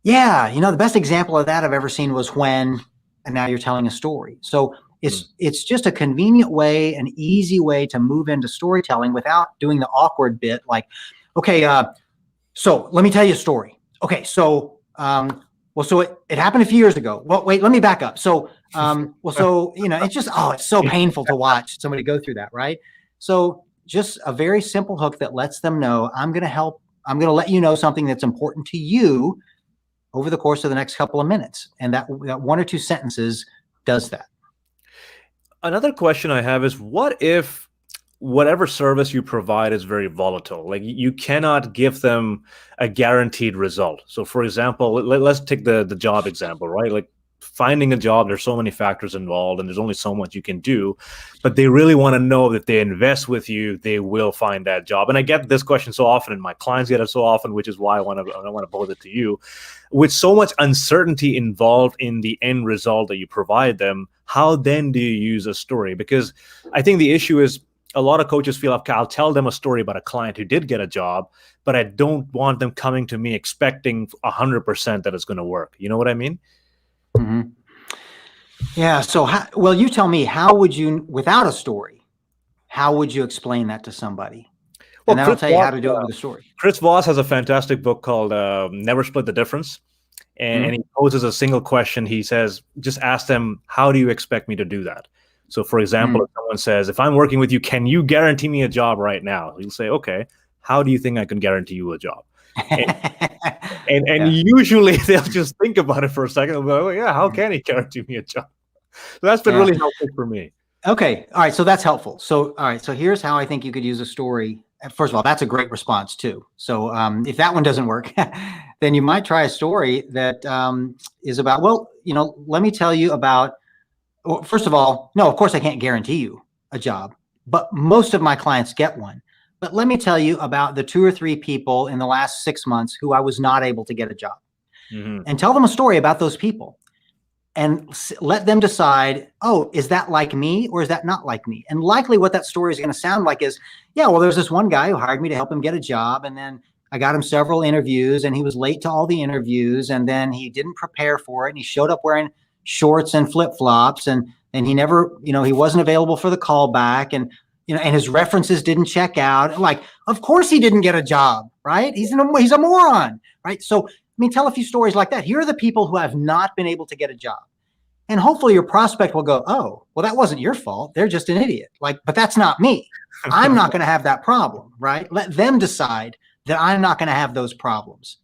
Yeah, the best example of that I've ever seen was when, and now you're telling a story. So it's just a convenient way, an easy way to move into storytelling without doing the awkward bit like, okay, so let me tell you a story. Okay, so so it happened a few years ago. Well, wait, let me back up. So it's just it's so painful to watch somebody go through that, right? So just a very simple hook that lets them know I'm going to let you know something that's important to you over the course of the next couple of minutes, and that one or two sentences does that. Another question I have is, what if whatever service you provide is very volatile? Like you cannot give them a guaranteed result. So for example, let's take the job example, right? Like finding a job, there's so many factors involved and there's only so much you can do, but they really want to know that they invest with you, they will find that job. And I get this question so often and my clients get it so often, which is why I want to pose it to you. With so much uncertainty involved in the end result that you provide them, how then do you use a story? Because I think the issue is, a lot of coaches feel, okay, I'll tell them a story about a client who did get a job, but I don't want them coming to me expecting 100% that it's going to work. You know what I mean? Yeah. So, you tell me, how would you, without a story, how would you explain that to somebody? Well, And then I'll tell you how to do it with a story. Chris Voss has a fantastic book called Never Split the Difference. And he poses a single question. He says, just ask them, how do you expect me to do that? So, for example, if someone says, if I'm working with you, can you guarantee me a job right now? You'll say, okay, how do you think I can guarantee you a job? And usually they'll just think about it for a second. They'll be like, oh, yeah, how can he guarantee me a job? So that's been really helpful for me. Okay. All right. So that's helpful. So, all right. So here's how I think you could use a story. First of all, that's a great response too. So if that one doesn't work, then you might try a story that is about, well, let me tell you about, well, first of all, no, of course I can't guarantee you a job, but most of my clients get one. But let me tell you about the 2 or 3 people in the last 6 months who I was not able to get a job, and tell them a story about those people. And let them decide, oh, is that like me or is that not like me? And likely what that story is going to sound like is, yeah, well, there's this one guy who hired me to help him get a job. And then I got him several interviews and he was late to all the interviews. And then he didn't prepare for it. And he showed up wearing shorts and flip-flops. And he never, he wasn't available for the callback. And, and his references didn't check out. Like, of course he didn't get a job, right? He's a moron, right? So, tell a few stories like that. Here are the people who have not been able to get a job. And hopefully your prospect will go, oh, well, that wasn't your fault. They're just an idiot. But that's not me. I'm not going to have that problem, right? Let them decide that I'm not going to have those problems.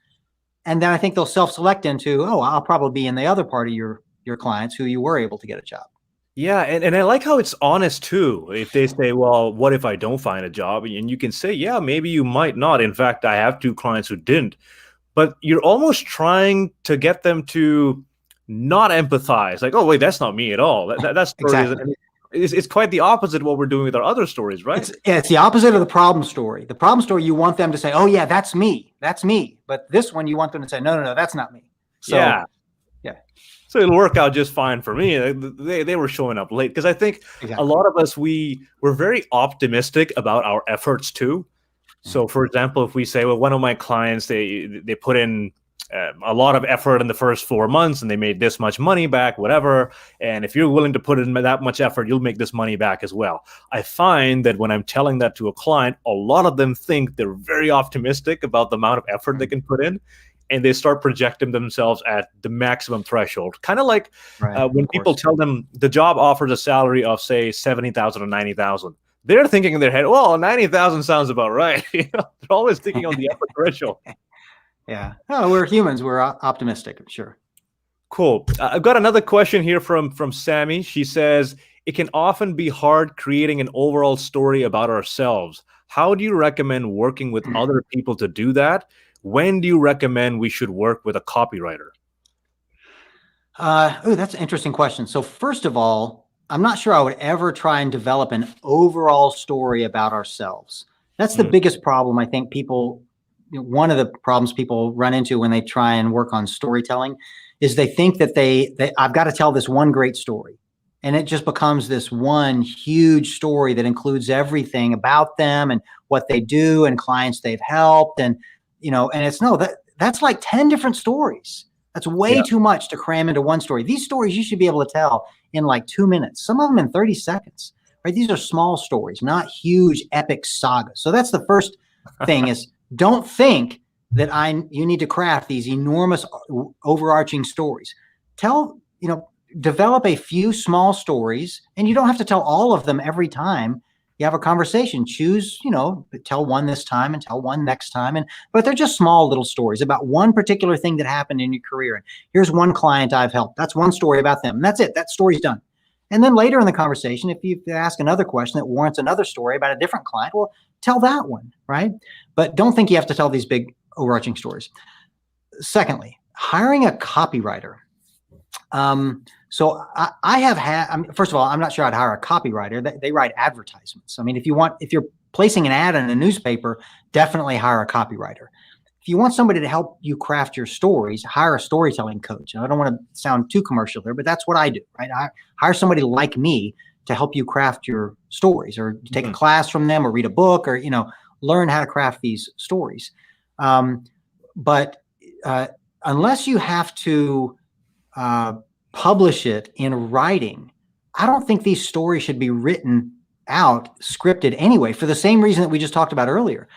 And then I think they'll self-select into, oh, I'll probably be in the other part of your clients who you were able to get a job. Yeah, and I like how it's honest too. If they say, well, what if I don't find a job? And you can say, yeah, maybe you might not. In fact, I have 2 clients who didn't. But you're almost trying to get them to not empathize. Like, oh, wait, that's not me at all. That story exactly. It's quite the opposite of what we're doing with our other stories, right? It's the opposite of the problem story. The problem story, you want them to say, oh, yeah, that's me. That's me. But this one, you want them to say, no, that's not me. So, yeah. So it'll work out just fine for me. They were showing up late because I think a lot of us, we're very optimistic about our efforts too. So, for example, if we say, well, one of my clients, they put in a lot of effort in the first 4 months and they made this much money back, whatever. And if you're willing to put in that much effort, you'll make this money back as well. I find that when I'm telling that to a client, a lot of them think they're very optimistic about the amount of effort they can put in. And they start projecting themselves at the maximum threshold. Kind of like when people tell them the job offers a salary of, say, 70,000 or 90,000. They're thinking in their head, well, 90,000 sounds about right. They're always thinking on the upper threshold. Yeah. Oh, we're humans. We're optimistic. Sure. Cool. I've got another question here from Sammy. She says, it can often be hard creating an overall story about ourselves. How do you recommend working with other people to do that? When do you recommend we should work with a copywriter? Oh, that's an interesting question. So first of all, I'm not sure I would ever try and develop an overall story about ourselves. That's the biggest problem I think people, one of the problems people run into when they try and work on storytelling is they think that I've got to tell this one great story. And it just becomes this one huge story that includes everything about them and what they do and clients they've helped. And, and it's that's like 10 different stories. That's way too much to cram into one story. These stories you should be able to tell in like 2 minutes, some of them in 30 seconds, right? These are small stories, not huge epic sagas. So that's the first thing is don't think that you need to craft these enormous overarching stories. Develop a few small stories, and you don't have to tell all of them every time you have a conversation. Choose, tell one this time and tell one next time. But they're just small little stories about one particular thing that happened in your career. And here's one client I've helped. That's one story about them. And that's it. That story's done. And then later in the conversation, if you ask another question that warrants another story about a different client, well, tell that one, right? But don't think you have to tell these big overarching stories. Secondly, hiring a copywriter. So I have had, first of all, I'm not sure I'd hire a copywriter. They write advertisements. If you're placing an ad in a newspaper, definitely hire a copywriter. If you want somebody to help you craft your stories, hire a storytelling coach. And I don't want to sound too commercial there, but that's what I do, right? I hire somebody like me to help you craft your stories, or take a class from them, or read a book, or, learn how to craft these stories. But unless you have to publish it in writing, I don't think these stories should be written out scripted anyway, for the same reason that we just talked about earlier.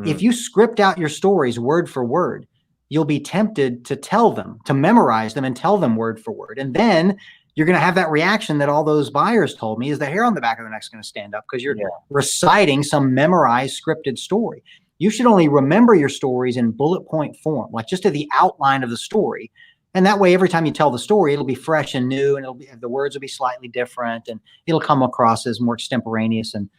If you script out your stories word for word, you'll be tempted to tell them, to memorize them and tell them word for word. And then you're going to have that reaction that all those buyers told me, is the hair on the back of their neck's going to stand up because you're reciting some memorized scripted story. You should only remember your stories in bullet point form, like just to the outline of the story. And that way, every time you tell the story, it'll be fresh and new, and the words will be slightly different, and it'll come across as more extemporaneous and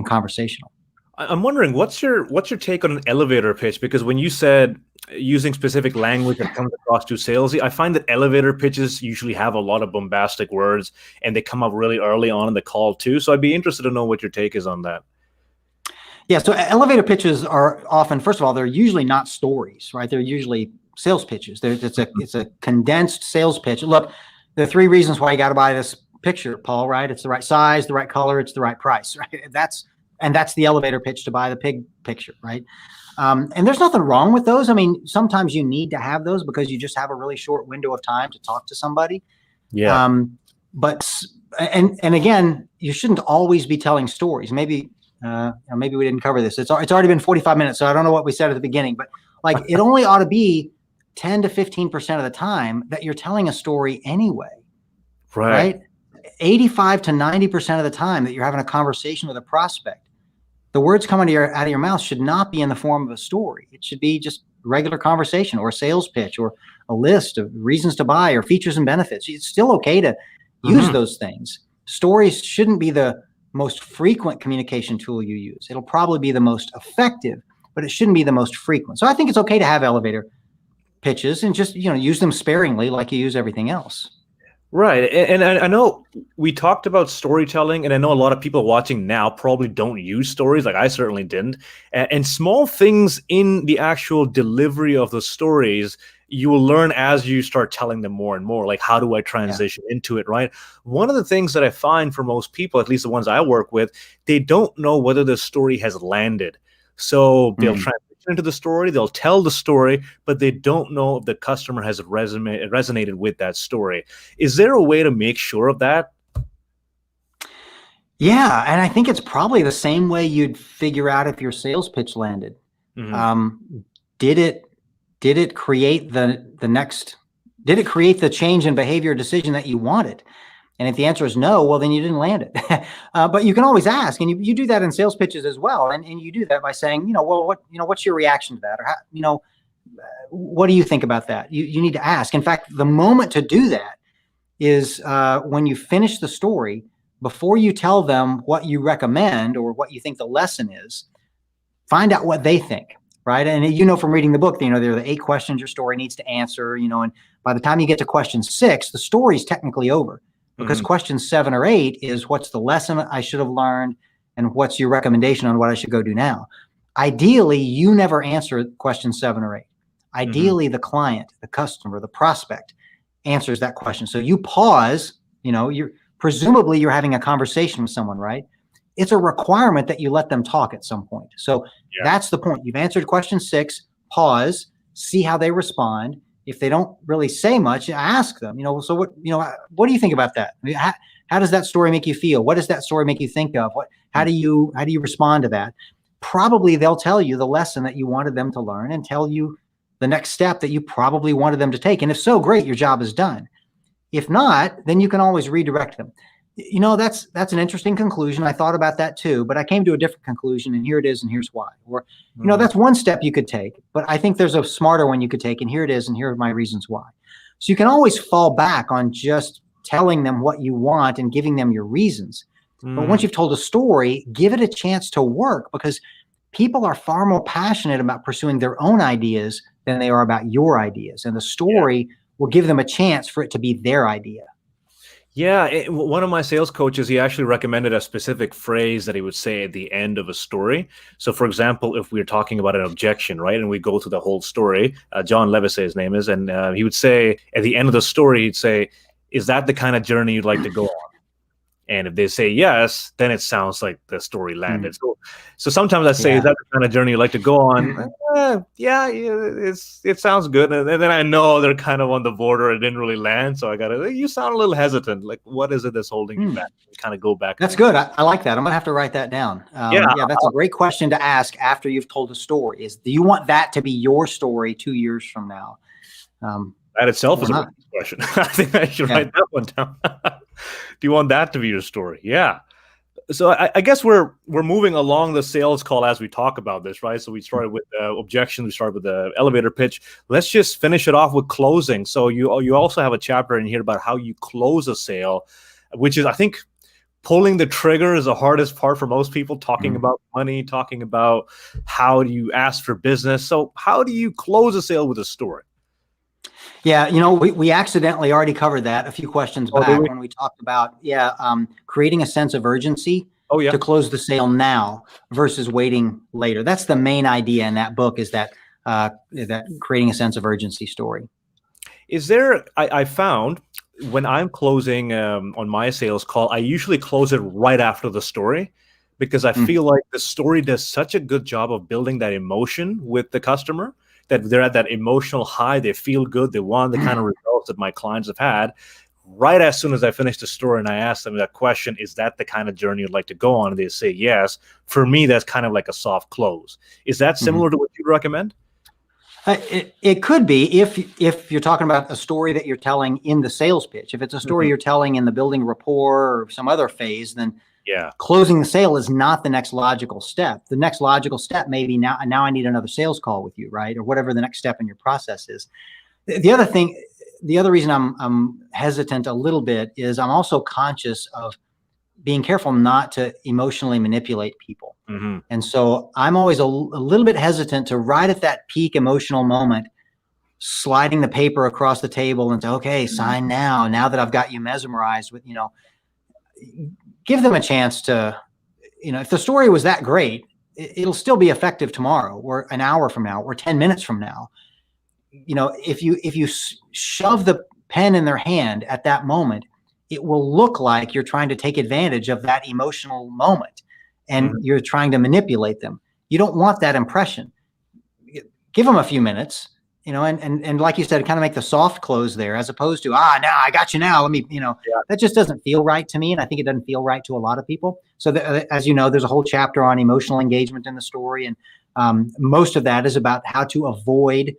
conversational. I'm wondering, what's your take on an elevator pitch? Because when you said using specific language that comes across too salesy, I find that elevator pitches usually have a lot of bombastic words, and they come up really early on in the call too. So I'd be interested to know what your take is on that. Yeah, so elevator pitches are often, first of all, they're usually not stories, right? They're usually sales pitches. It's a condensed sales pitch. Look, there are 3 reasons why you got to buy this picture, Paul, right? It's the right size, the right color, it's the right price, right? That's the elevator pitch to buy the pig picture, right? And there's nothing wrong with those. I mean, sometimes you need to have those because you just have a really short window of time to talk to somebody. Yeah. But again, you shouldn't always be telling stories. Maybe we didn't cover this. It's already been 45 minutes, so I don't know what we said at the beginning, but like it only ought to be 10 to 15% of the time that you're telling a story anyway. Right? 85 to 90% of the time that you're having a conversation with a prospect, the words coming out of your mouth should not be in the form of a story. It should be just regular conversation or a sales pitch or a list of reasons to buy or features and benefits. It's still okay to use those things. Stories shouldn't be the most frequent communication tool you use. It'll probably be the most effective, but it shouldn't be the most frequent. So I think it's okay to have elevator pitches and just, use them sparingly like you use everything else. Right. And I know we talked about storytelling, and I know a lot of people watching now probably don't use stories, like I certainly didn't. And small things in the actual delivery of the stories, you will learn as you start telling them more and more, like how do I transition into it, right? One of the things that I find for most people, at least the ones I work with, they don't know whether the story has landed. So they'll transition into the story, they'll tell the story, but they don't know if the customer has resonated with that story. Is there a way to make sure of that? Yeah, and I think it's probably the same way you'd figure out if your sales pitch landed. Did it create did it create the change in behavior decision that you wanted? And if the answer is no, well, then you didn't land it. But you can always ask, and you do that in sales pitches as well. And you do that by saying, what's your reaction to that? Or how, what do you think about that? You need to ask. In fact, the moment to do that is when you finish the story, before you tell them what you recommend or what you think the lesson is, find out what they think. Right. And from reading the book, there are the 8 questions your story needs to answer, and by the time you get to question 6, the story's technically over. Because question 7 or 8 is, what's the lesson I should have learned and what's your recommendation on what I should go do now? Ideally, you never answer question 7 or 8. Ideally, the client, the customer, the prospect answers that question. So you pause, presumably you're having a conversation with someone, right? It's a requirement that you let them talk at some point. So that's the point. You've answered question 6, pause, see how they respond. If they don't really say much, ask them, so what do you think about that? I mean, how does that story make you feel? What does that story make you think of? How do you respond to that? Probably they'll tell you the lesson that you wanted them to learn and tell you the next step that you probably wanted them to take. And if so, great, your job is done. If not, then you can always redirect them. That's an interesting conclusion. I thought about that too, but I came to a different conclusion, and here it is, and here's why. Or, that's one step you could take, but I think there's a smarter one you could take, and here it is, and here are my reasons why. So you can always fall back on just telling them what you want and giving them your reasons. But once you've told a story, give it a chance to work, because people are far more passionate about pursuing their own ideas than they are about your ideas. And the story will give them a chance for it to be their idea. Yeah, one of my sales coaches, he actually recommended a specific phrase that he would say at the end of a story. So, for example, if we're talking about an objection, right, and we go through the whole story, John Levis, his name is, and he would say at the end of the story, he'd say, "Is that the kind of journey you'd like to go on?" And if they say yes, then it sounds like the story landed. Mm. So sometimes I say, Yeah. is that the kind of journey you like to go on? Yeah, it sounds good. And then I know they're kind of on the border. It didn't really land. So I got to, you sound a little hesitant. Like, what is it that's holding you back? You kind of go back. That's good. I like that. I'm gonna have to write that down. Yeah. Yeah, that's a great question to ask after you've told a story. Is, do you want that to be your story 2 years from now? That itself is a good question. I think I should write that one down. Do you want that to be your story? Yeah. So I guess we're moving along the sales call as we talk about this, right? So we started with objections, we started with the elevator pitch. Let's just finish it off with closing. So you also have a chapter in here about how you close a sale, which is, I think, pulling the trigger is the hardest part for most people, talking about money, talking about how do you ask for business. So how do you close a sale with a story? Yeah, we accidentally already covered that a few questions back when we talked about, creating a sense of urgency to close the sale now versus waiting later. That's the main idea in that book, is that creating a sense of urgency story. Is there, I found when I'm closing on my sales call, I usually close it right after the story, because I feel like the story does such a good job of building that emotion with the customer, that they're at that emotional high, they feel good, they want the kind of results that my clients have had. Right as soon as I finish the story and I ask them that question, is that the kind of journey you'd like to go on? And they say yes. For me, that's kind of like a soft close. Is that similar to what you'd recommend? It could be, if you're talking about a story that you're telling in the sales pitch. If it's a story you're telling in the building rapport or some other phase, then closing the sale is not the next logical step. The next logical step may be, now I need another sales call with you, right? Or whatever the next step in your process is. The other reason I'm hesitant a little bit is I'm also conscious of being careful not to emotionally manipulate people. And so I'm always a little bit hesitant to, right at that peak emotional moment, sliding the paper across the table and say, okay, sign now that I've got you mesmerized with, give them a chance to, if the story was that great, it'll still be effective tomorrow or an hour from now or 10 minutes from now. If you shove the pen in their hand at that moment, it will look like you're trying to take advantage of that emotional moment and you're trying to manipulate them. You don't want that impression. Give them a few minutes, and like you said, kind of make the soft close there, as opposed to, now I got you now. Let me, that just doesn't feel right to me. And I think it doesn't feel right to a lot of people. So as you know, there's a whole chapter on emotional engagement in the story. And most of that is about how to avoid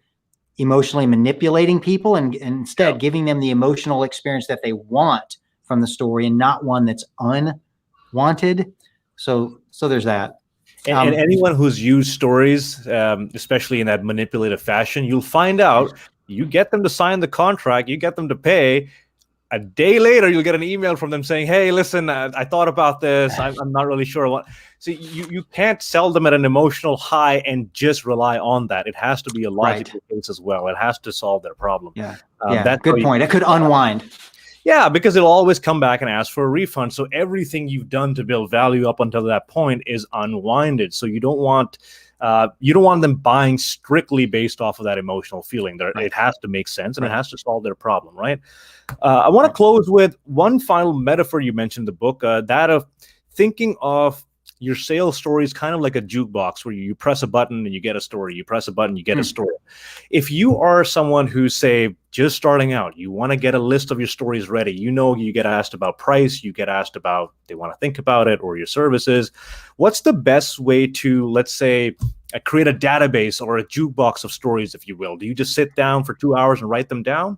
emotionally manipulating people and instead giving them the emotional experience that they want from the story and not one that's unwanted. So there's that. And anyone who's used stories, especially in that manipulative fashion, you'll find out, you get them to sign the contract, you get them to pay. A day later, you'll get an email from them saying, hey, listen, I thought about this. I'm not really sure what. So you can't sell them at an emotional high and just rely on that. It has to be a logical case as well. It has to solve their problem. That's good point. It could unwind. Yeah, because it'll always come back and ask for a refund. So everything you've done to build value up until that point is unwinded. So you don't want them buying strictly based off of that emotional feeling. It has to make sense and it has to solve their problem, right? I want to close with one final metaphor you mentioned in the book, that of thinking of your sales story is kind of like a jukebox where you press a button and you get a story. You press a button, you get a story. If you are someone who's, say, just starting out, you want to get a list of your stories ready. You get asked about price, you get asked about, they want to think about it, or your services. What's the best way to, let's say, create a database or a jukebox of stories, if you will? Do you just sit down for 2 hours and write them down?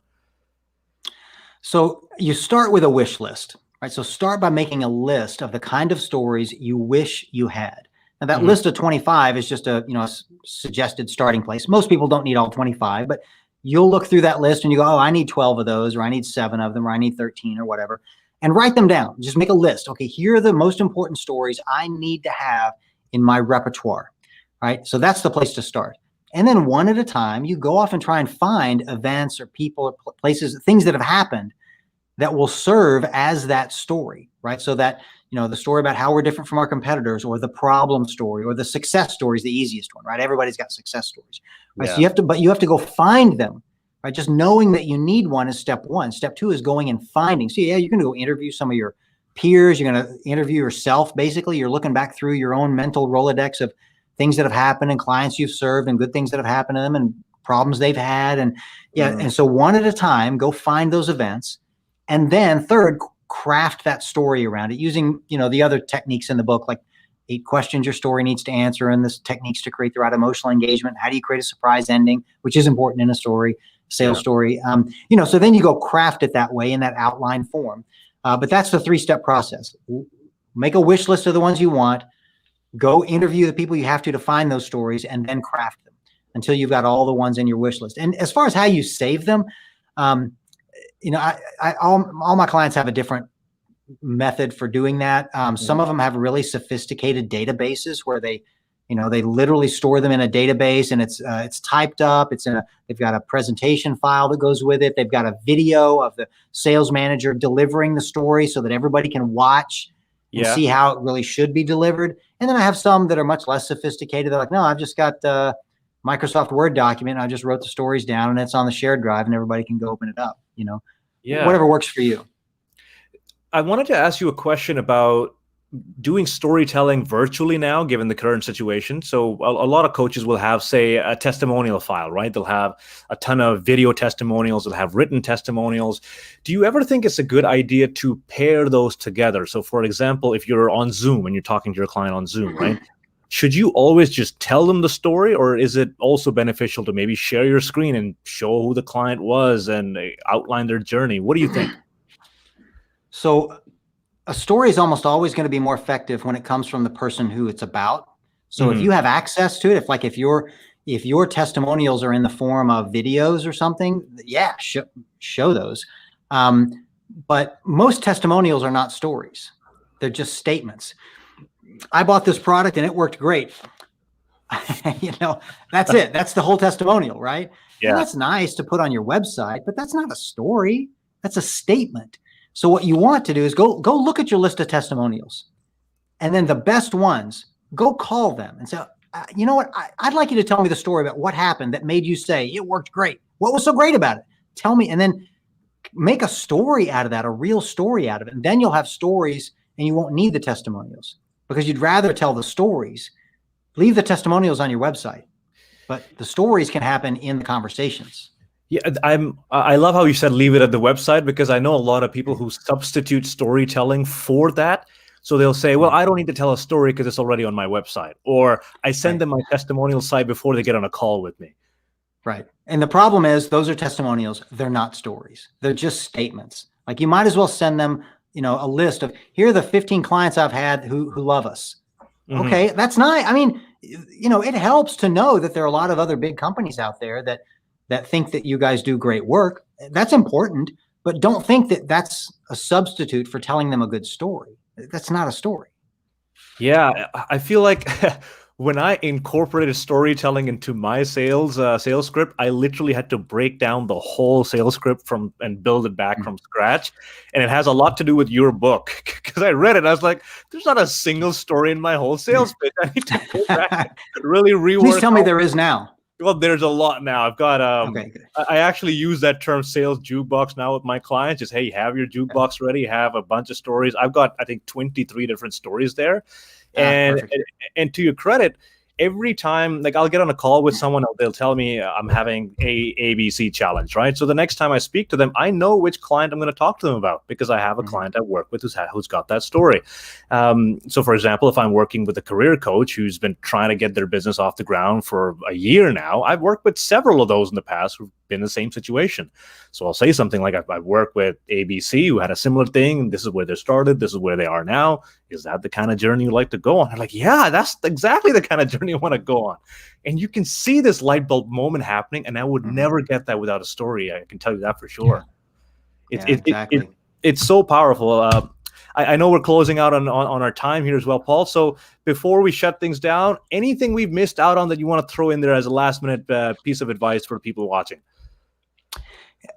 So you start with a wish list. Right, so start by making a list of the kind of stories you wish you had. Now that list of 25 is just a suggested starting place. Most people don't need all 25, but you'll look through that list and you go, oh, I need 12 of those, or I need 7 of them, or I need 13 or whatever, and write them down. Just make a list. Okay, here are the most important stories I need to have in my repertoire. Right, so that's the place to start. And then one at a time, you go off and try and find events or people or places, things that have happened that will serve as that story, right? So that, the story about how we're different from our competitors, or the problem story, or the success story is the easiest one, right? Everybody's got success stories, right? So you have to go find them, right? Just knowing that you need one is step one. Step two is going and finding. So you're going to go interview some of your peers. You're going to interview yourself. Basically, you're looking back through your own mental Rolodex of things that have happened and clients you've served and good things that have happened to them and problems they've had. And and so one at a time, go find those events. And then third, craft that story around it using, the other techniques in the book, like 8 questions your story needs to answer, and this techniques to create the right emotional engagement. How do you create a surprise ending, which is important in a story, sales story? So then you go craft it that way in that outline form. But that's the 3-step process. Make a wish list of the ones you want, go interview the people you have to find those stories, and then craft them until you've got all the ones in your wish list. And as far as how you save them, all my clients have a different method for doing that. Some of them have really sophisticated databases where they literally store them in a database, and it's typed up. They've got a presentation file that goes with it. They've got a video of the sales manager delivering the story so that everybody can watch and see how it really should be delivered. And then I have some that are much less sophisticated. They're like, no, I've just got a Microsoft Word document. And I just wrote the stories down, and it's on the shared drive, and everybody can go open it up. Whatever works for you. I wanted to ask you a question about doing storytelling virtually now, given the current situation. So a lot of coaches will have, say, a testimonial file, right? They'll have a ton of video testimonials. They'll have written testimonials. Do you ever think it's a good idea to pair those together? So, for example, if you're on Zoom and you're talking to your client on Zoom, right? Should you always just tell them the story, or is it also beneficial to maybe share your screen and show who the client was and outline their journey? What do you think? So a story is almost always going to be more effective when it comes from the person who it's about. So if you have access to it, if your testimonials are in the form of videos or something, show those. But most testimonials are not stories. They're just statements. I bought this product and it worked great. That's it. That's the whole testimonial, right? Yeah. And that's nice to put on your website, but that's not a story. That's a statement. So what you want to do is go look at your list of testimonials, and then the best ones, go call them and say, you know what? I'd like you to tell me the story about what happened that made you say it worked great. What was so great about it? Tell me, and then make a story out of that, a real story out of it. And then you'll have stories, and you won't need the testimonials because you'd rather tell the stories. Leave the testimonials on your website, but the stories can happen in the conversations. Yeah, I love how you said leave it at the website, because I know a lot of people who substitute storytelling for that. So they'll say, well, I don't need to tell a story because it's already on my website, or I send them my testimonial site before they get on a call with me. Right. And the problem is those are testimonials. They're not stories. They're just statements. Like, you might as well send them, a list of, here are the 15 clients I've had who love us. Okay, that's nice. I mean, it helps to know that there are a lot of other big companies out there that think that you guys do great work. That's important, but don't think that that's a substitute for telling them a good story. That's not a story. Yeah, I feel like when I incorporated storytelling into my sales script, I literally had to break down the whole sales script and build it back from scratch. And it has a lot to do with your book, because I read it. I was like, there's not a single story in my whole sales pitch. I need to go back and really rework. Please tell me there is now. Well, there's a lot now. I've got I actually use that term sales jukebox now with my clients. Just, hey, have your jukebox ready, have a bunch of stories. I've got, I think, 23 different stories there. And to your credit, every time, like, I'll get on a call with someone, they'll tell me I'm having a ABC challenge, right? So the next time I speak to them, I know which client I'm going to talk to them about, because I have a client I work with who's got that story. So for example, if I'm working with a career coach who's been trying to get their business off the ground for a year now, I've worked with several of those in the past who've been in the same situation. So I'll say something like, I've worked with ABC who had a similar thing. This is where they started. This is where they are now. Is that the kind of journey you like to go on? I'm like, yeah, that's exactly the kind of journey I want to go on. And you can see this light bulb moment happening, and I would never get that without a story. I can tell you that for sure. Exactly. It's so powerful. I know we're closing out on our time here as well, Paul. So before we shut things down, anything we've missed out on that you want to throw in there as a last minute piece of advice for people watching?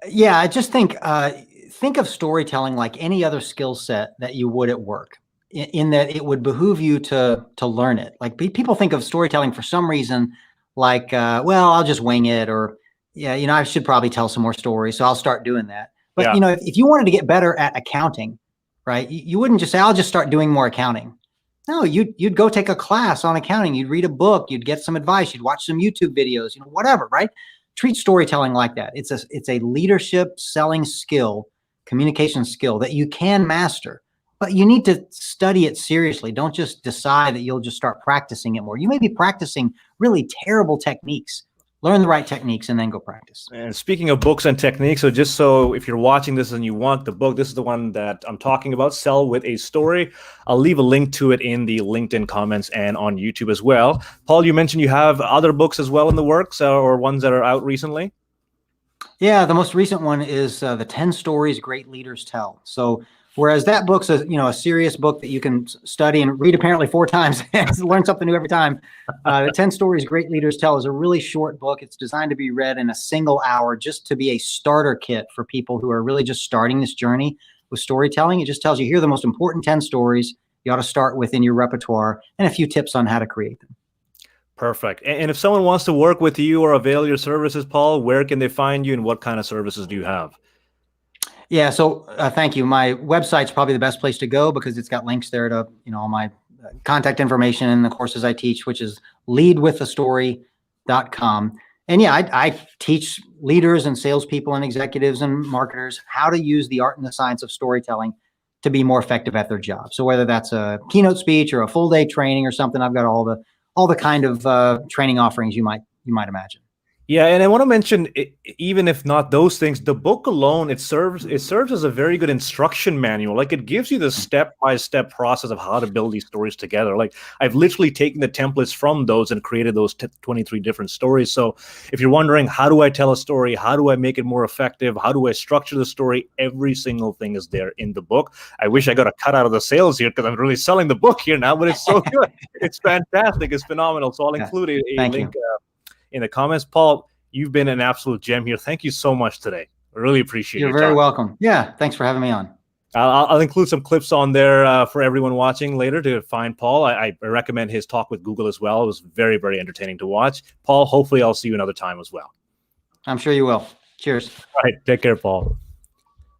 Yeah, I just think of storytelling like any other skill set that you would at work, in that it would behoove you to learn it. Like, people think of storytelling for some reason like, well, I'll just wing it, or, I should probably tell some more stories, so I'll start doing that. But, if you wanted to get better at accounting, right? You wouldn't just say, I'll just start doing more accounting. No, you'd go take a class on accounting. You'd read a book. You'd get some advice. You'd watch some YouTube videos, whatever, right? Treat storytelling like that. It's a leadership selling skill, communication skill that you can master, but you need to study it seriously. Don't just decide that you'll just start practicing it more. You may be practicing really terrible techniques. Learn the right techniques and then go practice. And speaking of books and techniques, so just so if you're watching this and you want the book, this is the one that I'm talking about, Sell with a Story. I'll leave a link to it in the LinkedIn comments and on YouTube as well. Paul, you mentioned you have other books as well in the works or ones that are out recently. Yeah, the most recent one is the 10 Stories Great Leaders Tell. So whereas that book's a serious book that you can study and read apparently 4 times and learn something new every time. The 10 Stories Great Leaders Tell is a really short book. It's designed to be read in a single hour, just to be a starter kit for people who are really just starting this journey with storytelling. It just tells you, here are the most important 10 stories you ought to start with in your repertoire and a few tips on how to create them. Perfect. And if someone wants to work with you or avail your services, Paul, where can they find you and what kind of services do you have? Yeah, so thank you. My website's probably the best place to go because it's got links there to all my contact information and the courses I teach, which is leadwithastory.com. And yeah, I teach leaders and salespeople and executives and marketers how to use the art and the science of storytelling to be more effective at their job. So whether that's a keynote speech or a full day training or something, I've got all the kind of training offerings you might imagine. Yeah, and I want to mention, even if not those things, the book alone, it serves as a very good instruction manual. Like, it gives you the step-by-step process of how to build these stories together. Like, I've literally taken the templates from those and created those 23 different stories. So if you're wondering, how do I tell a story? How do I make it more effective? How do I structure the story? Every single thing is there in the book. I wish I got a cut out of the sales here because I'm really selling the book here now, but it's so good. It's fantastic. It's phenomenal. So I'll include a link in the comments. Paul, you've been an absolute gem here. Thank you so much today. I really appreciate it. You're very welcome. Yeah, thanks for having me on. I'll include some clips on there for everyone watching later to find Paul. I recommend his talk with Google as well. It was very, very entertaining to watch. Paul, hopefully I'll see you another time as well. I'm sure you will. Cheers. All right. Take care, Paul.